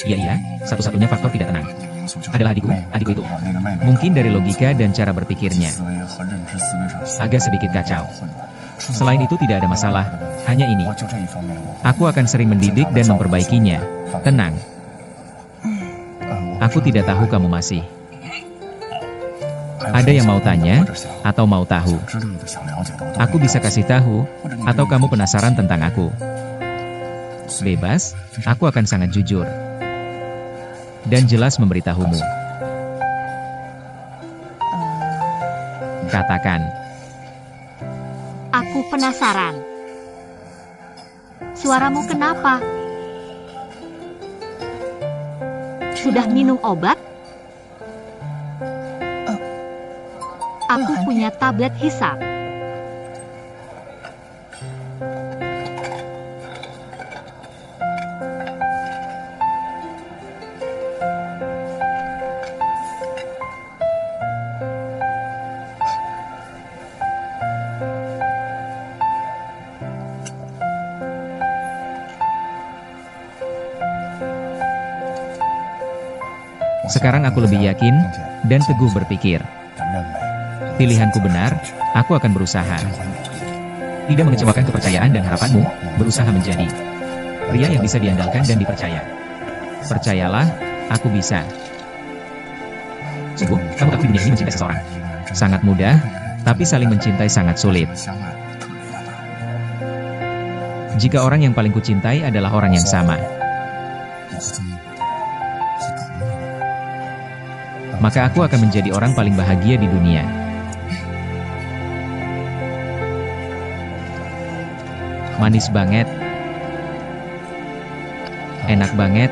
Speaker 3: Iya, satu-satunya faktor tidak tenang adalah adikku itu.
Speaker 5: 那个妹妹，
Speaker 3: Mungkin dari logika dan cara berpikirnya,
Speaker 5: 思维和认知思维上
Speaker 3: agak sedikit kacau.
Speaker 5: 混乱。
Speaker 3: Selain itu tidak ada masalah, hanya ini.
Speaker 5: 我就这一方面，我
Speaker 3: Aku akan sering mendidik dan memperbaikinya. Tenang, aku tidak tahu kamu masih. Ada yang mau tanya, atau mau tahu.
Speaker 5: 知道的想了解的，我都
Speaker 3: Aku bisa kasih tahu, atau kamu penasaran tentang aku. Bebas, aku akan sangat jujur. Dan jelas memberitahumu. Katakan,
Speaker 4: Aku penasaran. Suaramu kenapa? Sudah minum obat? Aku punya tablet hisap.
Speaker 3: sekarang aku lebih yakin dan teguh berpikir.
Speaker 5: 但认为
Speaker 3: Pilihanku benar, aku akan berusaha.
Speaker 5: 真怀努力，
Speaker 3: Tidak mengecewakan kepercayaan dan harapanmu, berusaha menjadi pria yang bisa diandalkan dan dipercaya. Percayalah, aku bisa. Sungguh, kamu tahu di dunia ini mencintai seseorang.
Speaker 5: 一个人真
Speaker 3: Sangat mudah, tapi saling mencintai sangat sulit.
Speaker 5: 的相爱特别的难。
Speaker 3: Jika orang yang paling kucintai adalah orang yang sama,
Speaker 5: 我会等你，
Speaker 3: maka aku akan menjadi orang paling bahagia di dunia. Manis banget. Enak banget.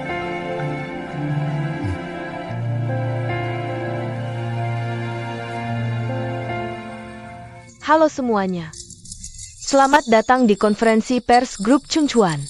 Speaker 1: Halo semuanya. Selamat datang di konferensi pers grup Chungchuan.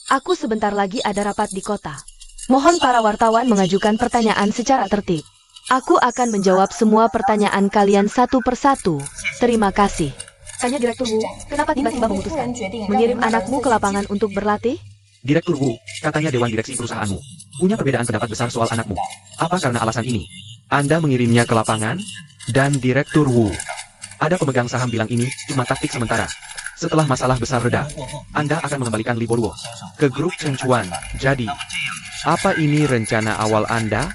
Speaker 1: Aku sebentar lagi ada rapat di kota. Mohon para wartawan mengajukan pertanyaan secara tertib. Aku akan menjawab semua pertanyaan kalian satu persatu. Terima kasih. Tanya Direktur Wu, kenapa tiba-tiba memutuskan mengirim anakmu ke lapangan untuk berlatih?
Speaker 2: Direktur Wu, katanya Dewan Direksi perusahaanmu punya perbedaan pendapat besar soal anakmu. Apa karena alasan ini Anda mengirimnya ke lapangan? Dan Direktur Wu, ada pemegang saham bilang ini cuma taktik sementara. Setelah masalah besar reda, Anda akan mengembalikan Li Boruo ke grup Chungchuan. Jadi, apa ini rencana awal Anda?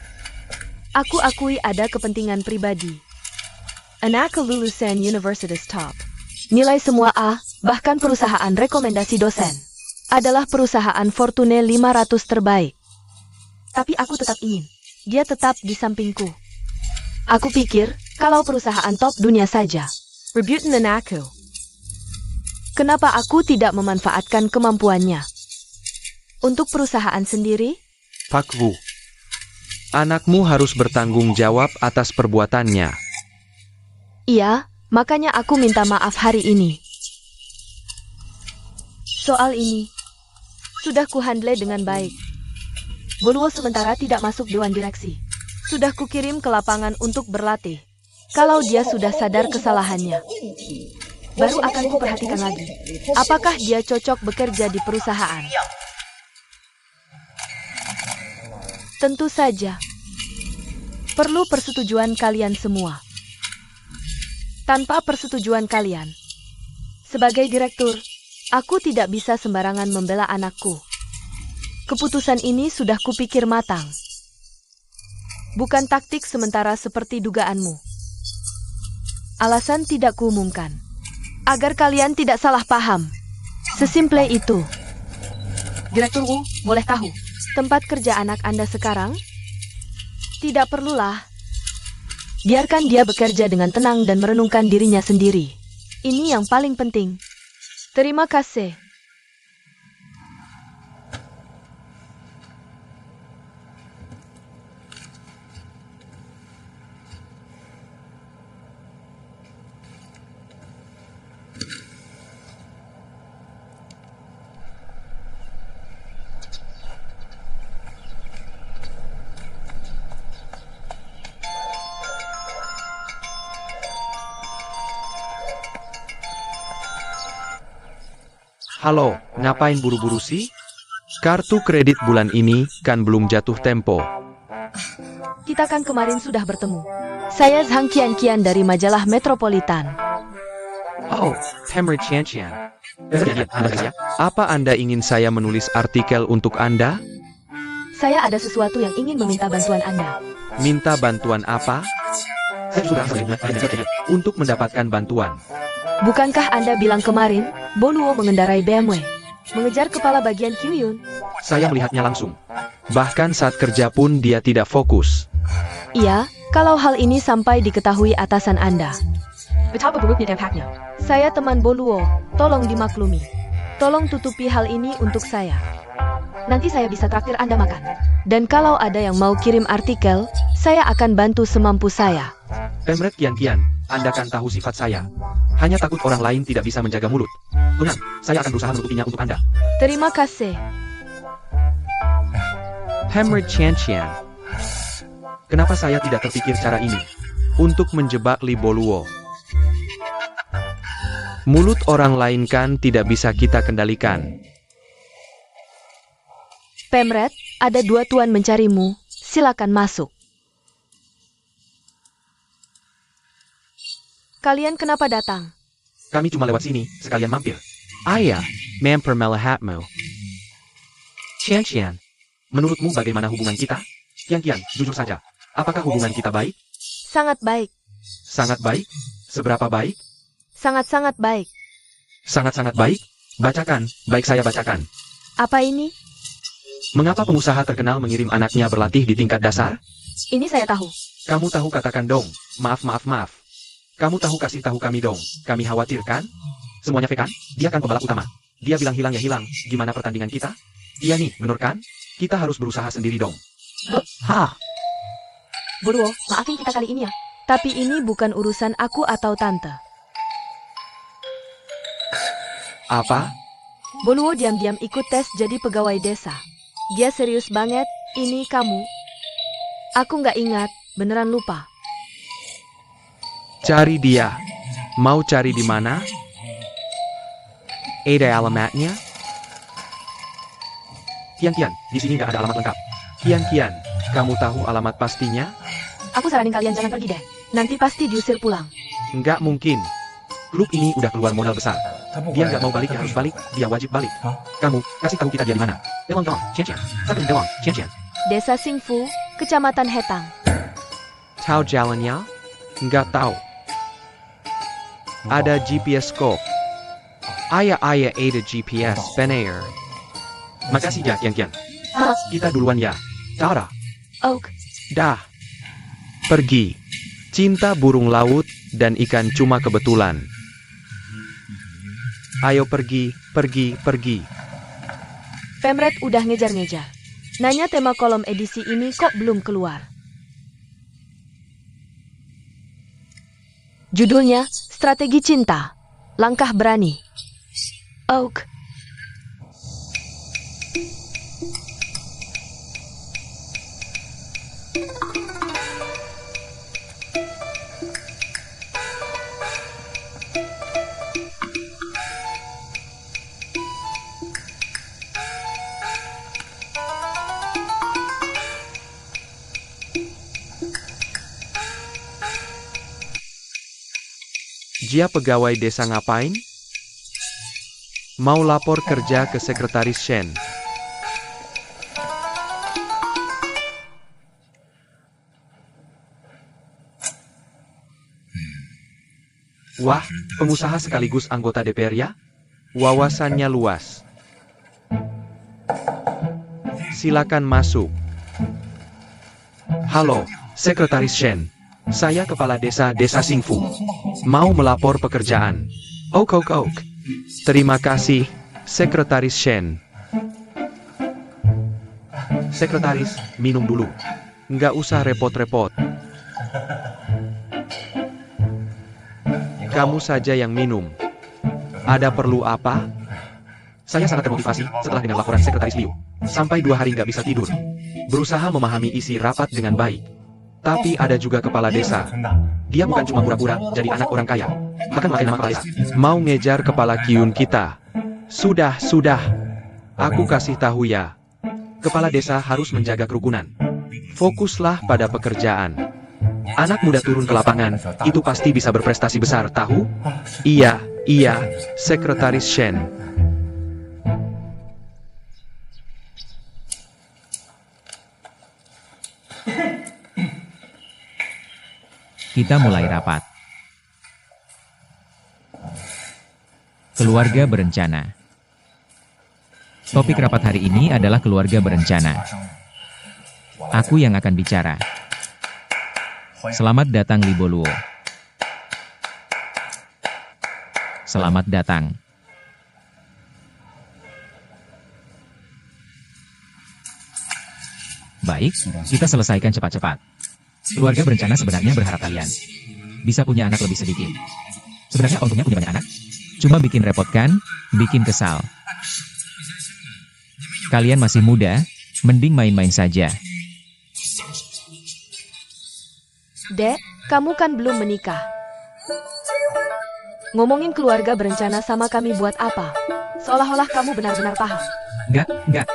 Speaker 1: Aku akui ada kepentingan pribadi. Anakku lulusan Universitas Top. Nilai semua A, bahkan perusahaan rekomendasi dosen. Adalah perusahaan Fortune 500 terbaik. Tapi aku tetap ingin dia tetap di sampingku. Aku pikir, kalau perusahaan top dunia saja, rebutin anakku. Kenapa aku tidak memanfaatkan kemampuannya? Untuk perusahaan sendiri,
Speaker 2: Pak Wu, anakmu harus bertanggung jawab atas perbuatannya.
Speaker 1: iya, makanya aku minta maaf hari ini. Soal ini, sudah kuhandle dengan baik. Boruo sementara tidak masuk dewan direksi. Sudah kukirim ke lapangan untuk berlatih. Kalau dia sudah sadar kesalahannya, baru akan kuperhatikan lagi. Apakah dia cocok bekerja di perusahaan? Tentu saja. Perlu persetujuan kalian semua. Tanpa persetujuan kalian, sebagai direktur, aku tidak bisa sembarangan membela anakku. Keputusan ini sudah kupikir matang. Bukan taktik sementara seperti dugaanmu. Alasan tidak kuumumkan. Agar kalian tidak salah paham. Sesimple itu. Direktur Wu, boleh tahu tempat kerja anak Anda sekarang? Tidak perlulah. Biarkan dia bekerja dengan tenang dan merenungkan dirinya sendiri. Ini yang paling penting. Terima kasih.
Speaker 2: Halo, ngapain buru-buru sih? Kartu kredit bulan ini kan belum jatuh tempo.
Speaker 1: Kita kan kemarin sudah bertemu. Saya Zhang Qian dari majalah Metropolitan.
Speaker 2: Oh, Henry Qian. Apa Anda ingin saya menulis artikel untuk Anda?
Speaker 1: Saya ada sesuatu yang ingin meminta bantuan Anda.
Speaker 2: Minta bantuan apa? Untuk mendapatkan bantuan.
Speaker 1: Bukankah Anda bilang kemarin, Boluo mengendarai BMW, mengejar kepala bagian Kyuyun?
Speaker 2: Saya melihatnya langsung. Bahkan saat kerja pun dia tidak fokus.
Speaker 1: Iya, kalau hal ini sampai diketahui atasan Anda. Betapa buruknya dampaknya. Saya teman Boluo, tolong dimaklumi. Tolong tutupi hal ini untuk saya. Nanti saya bisa traktir Anda makan. Dan kalau ada yang mau kirim artikel, saya akan bantu semampu saya.
Speaker 2: Pemret Kian, Anda kan tahu sifat saya. Hanya takut orang lain tidak bisa menjaga mulut. Tenang, saya akan berusaha menutupinya untuk Anda.
Speaker 1: Terima kasih.
Speaker 2: Henry Qian. Kenapa saya tidak terpikir cara ini? Untuk menjebak Li Boluo. Mulut orang lain kan tidak bisa kita kendalikan.
Speaker 1: Pemret, ada 2 tuan mencarimu. Silakan masuk. Kalian kenapa datang?
Speaker 2: Kami cuma lewat sini, sekalian mampir. Ayah, mampir melihatmu. Qian, menurutmu bagaimana hubungan kita? Kian, jujur saja. Apakah hubungan kita baik?
Speaker 1: Sangat baik.
Speaker 2: Sangat baik? Seberapa baik?
Speaker 1: Sangat-sangat baik.
Speaker 2: Sangat-sangat baik? Bacakan, baik saya bacakan.
Speaker 1: Apa ini?
Speaker 2: Mengapa pengusaha terkenal mengirim anaknya berlatih di tingkat dasar?
Speaker 1: Ini saya tahu.
Speaker 2: Kamu tahu katakan dong. Maaf. Kamu tahu kasih tahu kami dong. Kami khawatir kan? Semuanya fake kan? Dia kan pembalap utama. Dia bilang hilang ya hilang. Gimana pertandingan kita? Iya nih, bener kan? Kita harus berusaha sendiri dong.
Speaker 1: Boluo, maafin kita kali ini ya. Tapi ini bukan urusan aku atau tante.
Speaker 2: Apa?
Speaker 1: Boluo diam-diam ikut tes jadi pegawai desa. Dia serius banget. Ini kamu. Aku nggak ingat. Beneran lupa.
Speaker 2: Cari dia. Mau cari di mana? Ada alamatnya? Kian, di sini nggak ada alamat lengkap. Kian, kamu tahu alamat pastinya?
Speaker 1: Aku saranin kalian jangan pergi deh. Nanti pasti diusir pulang.
Speaker 2: Nggak mungkin. Klub ini udah keluar modal besar.
Speaker 5: 他不
Speaker 2: Dia
Speaker 5: 回
Speaker 2: nggak
Speaker 5: 来
Speaker 2: mau balik ya harus balik. Dia wajib balik.
Speaker 5: Hah?
Speaker 2: Kamu, kasih tahu kita dia di mana. Dewang, Qian. Sampai Dewang, Qian.
Speaker 1: Desa Singfu, Kecamatan Hetang.
Speaker 2: Tahu jalannya? Nggak tahu. Ada GPS kok. Ayah ada GPS, Benair. Makasih ya, Kian. Kita duluan ya. Cara.
Speaker 1: Oak,
Speaker 2: Dah. Pergi. Cinta burung laut dan ikan cuma kebetulan. Ayo pergi.
Speaker 1: Pemret udah ngejar-ngejar. Nanya tema kolom edisi ini kok belum keluar. Judulnya, Strategi Cinta. Langkah Berani. Oak.
Speaker 2: Jia pegawai desa ngapain? Mau lapor kerja ke sekretaris Shen. Wah, pengusaha sekaligus anggota DPR ya? Wawasannya luas. Silakan masuk. Halo, Sekretaris Shen. Saya kepala desa Singfu. Mau melapor pekerjaan. Ok. Terima kasih, Sekretaris Shen. Sekretaris, minum dulu. Nggak usah repot-repot. Kamu saja yang minum. Ada perlu apa? Saya sangat termotivasi setelah dengar laporan Sekretaris Liu. Sampai 2 hari nggak bisa tidur. Berusaha memahami isi rapat dengan baik. Tapi ada juga kepala desa. Dia bukan cuma pura-pura jadi anak orang kaya. Bahkan pakai nama kepala desa. Mau ngejar kepala Kyun kita. Sudah. Aku kasih tahu ya. Kepala desa harus menjaga kerukunan. Fokuslah pada pekerjaan. Anak muda turun ke lapangan, itu pasti bisa berprestasi besar, tahu? Iya, Sekretaris Shen.
Speaker 3: Kita mulai rapat. Keluarga berencana. Topik rapat hari ini adalah keluarga berencana. Aku yang akan bicara. Selamat datang Li Boluo. Selamat datang. Baik, kita selesaikan cepat-cepat. Keluarga berencana sebenarnya berharap kalian bisa punya anak lebih sedikit. Sebenarnya untungnya punya banyak anak. Cuma bikin repot kan, bikin kesal. Kalian masih muda, mending main-main saja.
Speaker 1: Dek, kamu kan belum menikah. Ngomongin keluarga berencana sama kami buat apa? Seolah-olah kamu benar-benar paham.
Speaker 3: Enggak.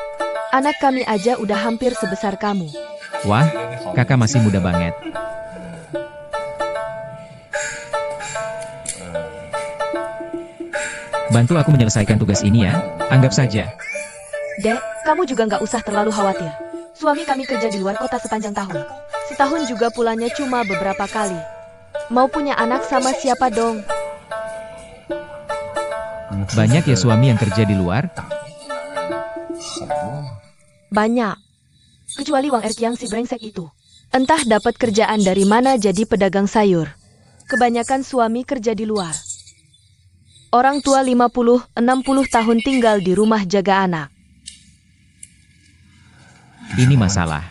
Speaker 1: Anak kami aja udah hampir sebesar kamu.
Speaker 3: Wah, kakak masih muda banget. Bantu aku menyelesaikan tugas ini ya, anggap saja.
Speaker 1: Dek, kamu juga nggak usah terlalu khawatir. Suami kami kerja di luar kota sepanjang tahun. Setahun juga pulangnya cuma beberapa kali. Mau punya anak sama siapa dong?
Speaker 3: Banyak ya suami yang kerja di luar?
Speaker 1: Banyak. Kecuali Wang Erkiang si brengsek itu. Entah dapat kerjaan dari mana jadi pedagang sayur. Kebanyakan suami kerja di luar. Orang tua 50-60 tahun tinggal di rumah jaga anak.
Speaker 3: Ini masalah.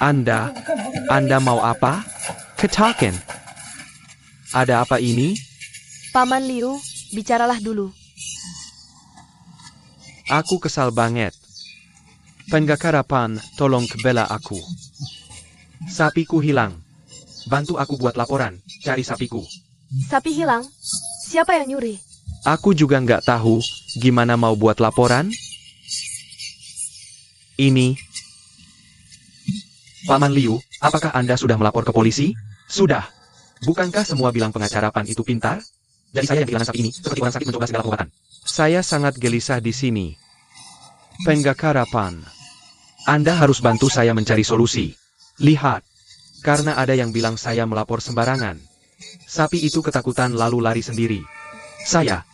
Speaker 2: Anda mau apa? Katakan. Ada apa ini?
Speaker 1: Paman Liu, bicaralah dulu.
Speaker 2: Aku kesal banget. Penggakarapan, tolong bela aku. Sapiku hilang. Bantu aku buat laporan, cari sapiku.
Speaker 1: Sapi hilang? Siapa yang nyuri?
Speaker 2: Aku juga nggak tahu gimana mau buat laporan. Ini. Paman Liu, apakah Anda sudah melapor ke polisi? Sudah. Bukankah semua bilang pengacara Pan itu pintar? Jadi saya yang kehilangan sapi ini, seperti orang sakit mencoba segala pengobatan. Saya sangat gelisah di sini. Penggakarapan. Anda harus bantu saya mencari solusi. Lihat. Karena ada yang bilang saya melapor sembarangan. Sapi itu ketakutan lalu lari sendiri. Saya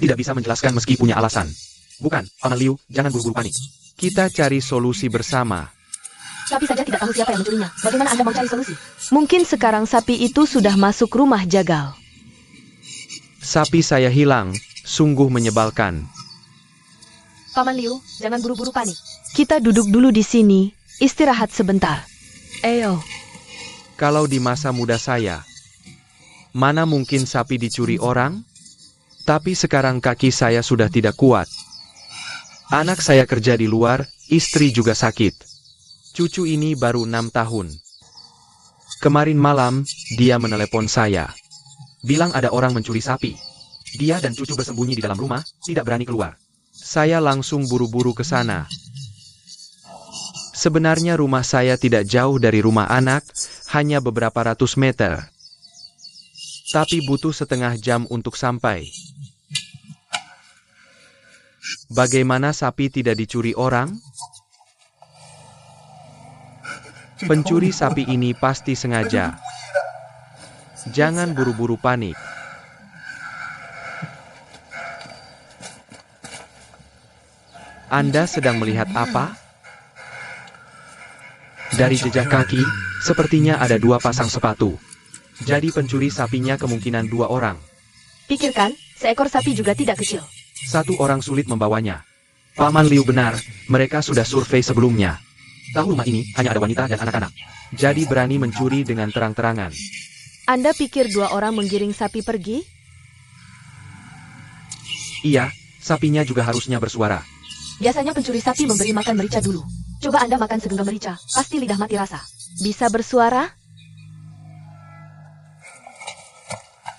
Speaker 2: tidak bisa menjelaskan meski punya alasan. Bukan, Paman Liu, jangan buru-buru panik. Kita cari solusi bersama.
Speaker 1: Sapi saja tidak tahu siapa yang mencurinya. Bagaimana Anda mau cari solusi? Mungkin sekarang sapi itu sudah masuk rumah jagal.
Speaker 2: Sapi saya hilang, sungguh menyebalkan.
Speaker 1: Paman Liu, jangan buru-buru panik. Kita duduk dulu di sini, istirahat sebentar. Ayo.
Speaker 2: Kalau di masa muda saya, mana mungkin sapi dicuri orang? Tapi sekarang kaki saya sudah tidak kuat. Anak saya kerja di luar, istri juga sakit. Cucu ini baru 6 tahun. Kemarin malam, dia menelepon saya. Bilang ada orang mencuri sapi. Dia dan cucu bersembunyi di dalam rumah, tidak berani keluar. Saya langsung buru-buru ke sana. Sebenarnya rumah saya tidak jauh dari rumah anak, hanya beberapa ratus meter. Tapi butuh setengah jam untuk sampai. Bagaimana sapi tidak dicuri orang? Pencuri sapi ini pasti sengaja. Jangan buru-buru panik. Anda sedang melihat apa? Dari jejak kaki, sepertinya ada 2 pasang sepatu. Jadi pencuri sapinya kemungkinan 2 orang.
Speaker 1: Pikirkan, seekor sapi juga tidak kecil.
Speaker 2: 1 orang sulit membawanya. Paman Liu benar, mereka sudah survei sebelumnya. Tahu rumah ini hanya ada wanita dan anak-anak. Jadi berani mencuri dengan terang-terangan.
Speaker 1: Anda pikir 2 orang menggiring sapi pergi?
Speaker 2: Iya, sapinya juga harusnya bersuara.
Speaker 1: Biasanya pencuri sapi memberi makan merica dulu. Coba Anda makan segenggam merica, pasti lidah mati rasa. Bisa bersuara?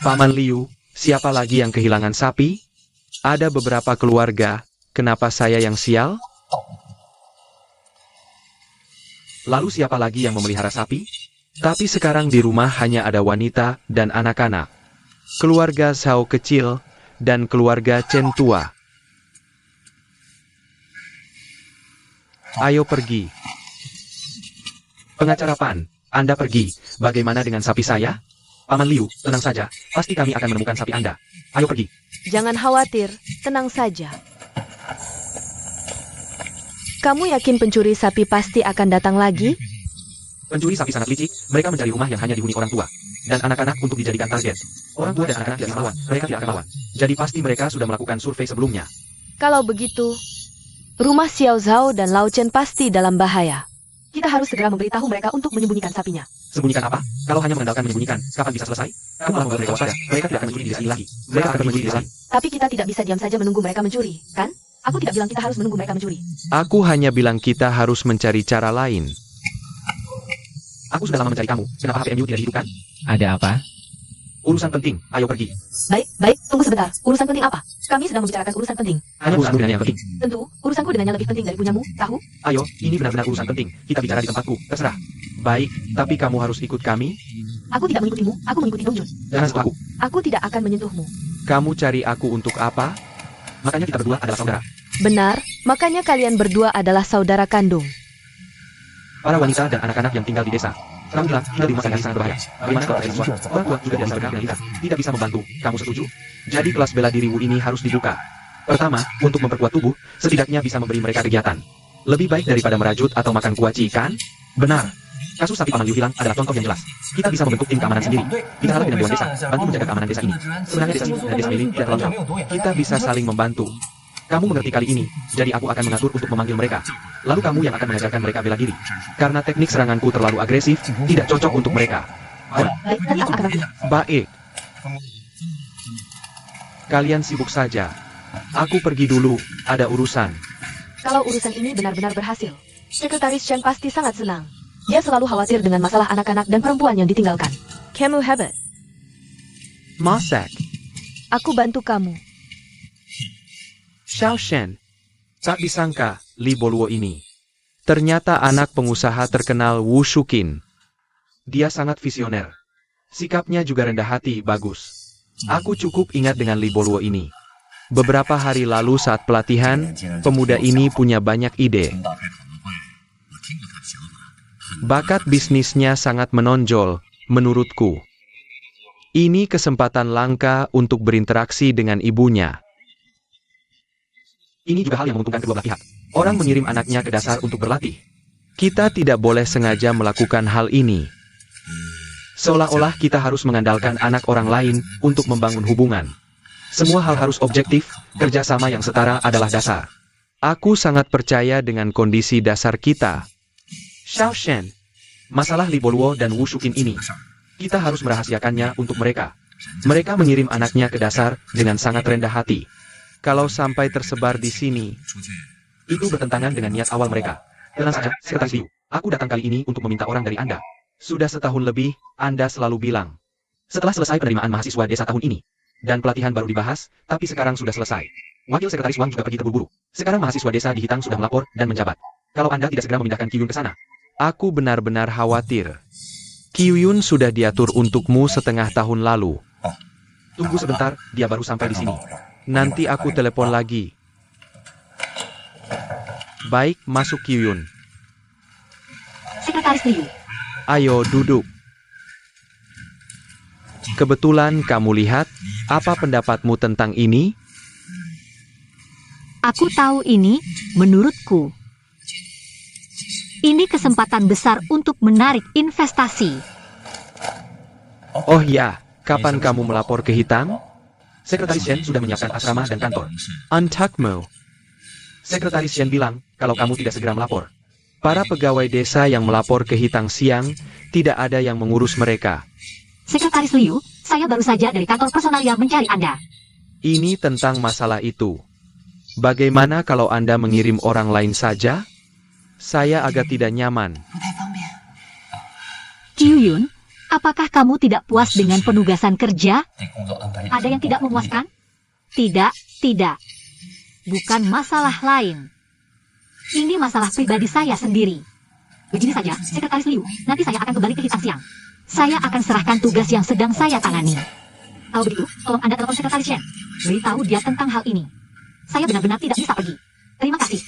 Speaker 2: Paman Liu, siapa lagi yang kehilangan sapi? Ada beberapa keluarga, kenapa saya yang sial? Lalu siapa lagi yang memelihara sapi? Tapi sekarang di rumah hanya ada wanita dan anak-anak. Keluarga Zhao kecil, dan keluarga Chen tua. Ayo pergi. Pengacara Pan, Anda pergi. Bagaimana dengan sapi saya? Paman Liu, tenang saja. Pasti kami akan menemukan sapi Anda. Ayo pergi.
Speaker 1: Jangan khawatir, tenang saja. Kamu yakin pencuri sapi pasti akan datang lagi?
Speaker 2: Pencuri sapi sangat licik, mereka mencari rumah yang hanya dihuni orang tua dan anak-anak untuk dijadikan target. Orang tua dan anak-anak tidak melawan, mereka tidak akan lawan. Jadi pasti mereka sudah melakukan survei sebelumnya.
Speaker 1: Kalau begitu, rumah Xiao Zhao dan Lao Chen pasti dalam bahaya. Kita harus segera memberitahu mereka untuk menyembunyikan sapinya.
Speaker 2: Sembunyikan apa? Kalau hanya mengandalkan menyembunyikan, kapan bisa selesai? Kamu malah membuat mereka waspada. Mereka tidak akan mencuri di desa ini lagi. Mereka akan mencuri di desa lain.
Speaker 1: Tapi kita tidak bisa diam saja menunggu mereka mencuri, kan? Aku tidak bilang kita harus menunggu mereka mencuri.
Speaker 2: Aku hanya bilang kita harus mencari cara lain. Aku sudah lama mencari kamu. Kenapa HPMU tidak dihidupkan?
Speaker 3: Ada apa?
Speaker 2: Urusan penting. Ayo pergi.
Speaker 1: Baik, tunggu sebentar. Urusan penting apa? Kami sedang membicarakan urusan penting.
Speaker 2: Hanya urusanku dengannya yang penting.
Speaker 1: Tentu, urusanku dengannya lebih penting dari punyamu, tahu?
Speaker 2: Ayo, ini benar-benar urusan penting. Kita bicara di tempatku. Terserah. Baik, tapi kamu harus ikut kami.
Speaker 1: Aku tidak mengikutimu, aku mengikuti Dongjun.
Speaker 2: Jangan sentuh aku.
Speaker 1: Aku tidak akan menyentuhmu.
Speaker 2: Kamu cari aku untuk apa? Makanya kita berdua adalah saudara.
Speaker 1: Benar, makanya kalian berdua adalah saudara kandung.
Speaker 2: Para wanita dan anak-anak yang tinggal di desa. Kamu bilang tinggal di rumah sangat sangat berbahaya. Bagaimana kalau terjadi sesuatu? Orang tua juga tidak bisa bergerak dengan kita. Tidak bisa membantu. Kamu setuju? Jadi kelas bela diri Wu ini harus dibuka. Pertama, untuk memperkuat tubuh, setidaknya bisa memberi mereka kegiatan. Lebih baik daripada merajut atau makan kuaci, kan? Benar. Kasus sapi Paman Liu hilang adalah contoh yang jelas. Kita bisa membentuk tim keamanan sendiri. Bicaralah dengan Dewan Desa, bantu menjaga keamanan desa ini. Sebenarnya desa Shin dan desa Mei tidak terlalu jauh. Kita bisa saling membantu. Kamu mengerti kali ini, jadi aku akan mengatur untuk memanggil mereka. Lalu kamu yang akan mengajarkan mereka bela diri. Karena teknik seranganku terlalu agresif, tidak cocok untuk mereka.
Speaker 1: Baik, nanti aku akan bantu.
Speaker 2: Baik. Kalian sibuk saja. Aku pergi dulu, ada urusan.
Speaker 1: Kalau urusan ini benar-benar berhasil, Sekretaris Chen pasti sangat senang. Dia selalu khawatir dengan masalah anak-anak dan perempuan yang ditinggalkan. Kamu hebat.
Speaker 2: Masak.
Speaker 1: Aku bantu kamu.
Speaker 2: Xiao Shen. Tak disangka, Li Boluo ini. Ternyata anak pengusaha terkenal Wu Shuqin. Dia sangat visioner. Sikapnya juga rendah hati, bagus. Aku cukup ingat dengan Li Boluo ini. Beberapa hari lalu saat pelatihan, pemuda ini punya banyak ide. Bakat bisnisnya sangat menonjol, menurutku. Ini kesempatan langka untuk berinteraksi dengan ibunya. Ini juga hal yang menguntungkan kedua belah pihak. Orang mengirim anaknya ke dasar untuk berlatih. Kita tidak boleh sengaja melakukan hal ini. Seolah-olah kita harus mengandalkan anak orang lain untuk membangun hubungan. Semua hal harus objektif, kerjasama yang setara adalah dasar. Aku sangat percaya dengan kondisi dasar kita. Xiao Shen, masalah Li Boluo dan Wu Shuqin ini, kita harus merahasiakannya untuk mereka. Mereka mengirim anaknya ke dasar dengan sangat rendah hati. Kalau sampai tersebar di sini, itu bertentangan dengan niat awal mereka. Tenang saja, Sekretaris Liu. Aku datang kali ini untuk meminta orang dari Anda. Sudah setahun lebih, Anda selalu bilang. Setelah selesai penerimaan mahasiswa desa tahun ini, dan pelatihan baru dibahas, tapi sekarang sudah selesai. Wakil Sekretaris Wang juga pergi terburu-buru. Sekarang mahasiswa desa di Hitang sudah melapor dan menjabat. kalau Anda tidak segera memindahkan Kyuyun ke sana. Aku benar-benar khawatir. Kyuyun sudah diatur untukmu setengah tahun lalu. Tunggu sebentar, dia baru sampai di sini. Nanti aku telepon lagi. Baik, masuk Kyuyun.
Speaker 4: Sekretaris Liu.
Speaker 2: Ayo duduk. Kebetulan kamu lihat, apa pendapatmu tentang ini?
Speaker 4: Aku tahu ini, menurutku. Ini kesempatan besar untuk menarik investasi.
Speaker 2: Oh ya, kapan kamu melapor ke Hitam? Sekretaris Shen sudah menyiapkan asrama dan kantor. Untukmu. Sekretaris Shen bilang, kalau kamu tidak segera melapor, para pegawai desa yang melapor ke Hitang Siang, tidak ada yang mengurus mereka.
Speaker 4: Sekretaris Liu, saya baru saja dari kantor personalia mencari Anda.
Speaker 2: Ini tentang masalah itu. Bagaimana kalau Anda mengirim orang lain saja? Saya agak tidak nyaman.
Speaker 6: 不太方便。
Speaker 4: Kyuyun, apakah kamu tidak puas dengan penugasan kerja?
Speaker 5: 对工作安排
Speaker 4: Ada yang tidak memuaskan? Tidak, tidak. Bukan masalah lain. Ini masalah pribadi saya sendiri. Begini saja, Sekretaris Liu, nanti saya akan kembali ke Hitam Siang. Saya akan serahkan tugas yang sedang saya tangani. Kalau begitu, tolong Anda telepon Sekretaris Shen. Beritahu dia tentang hal ini. Saya benar-benar tidak bisa pergi. Terima kasih.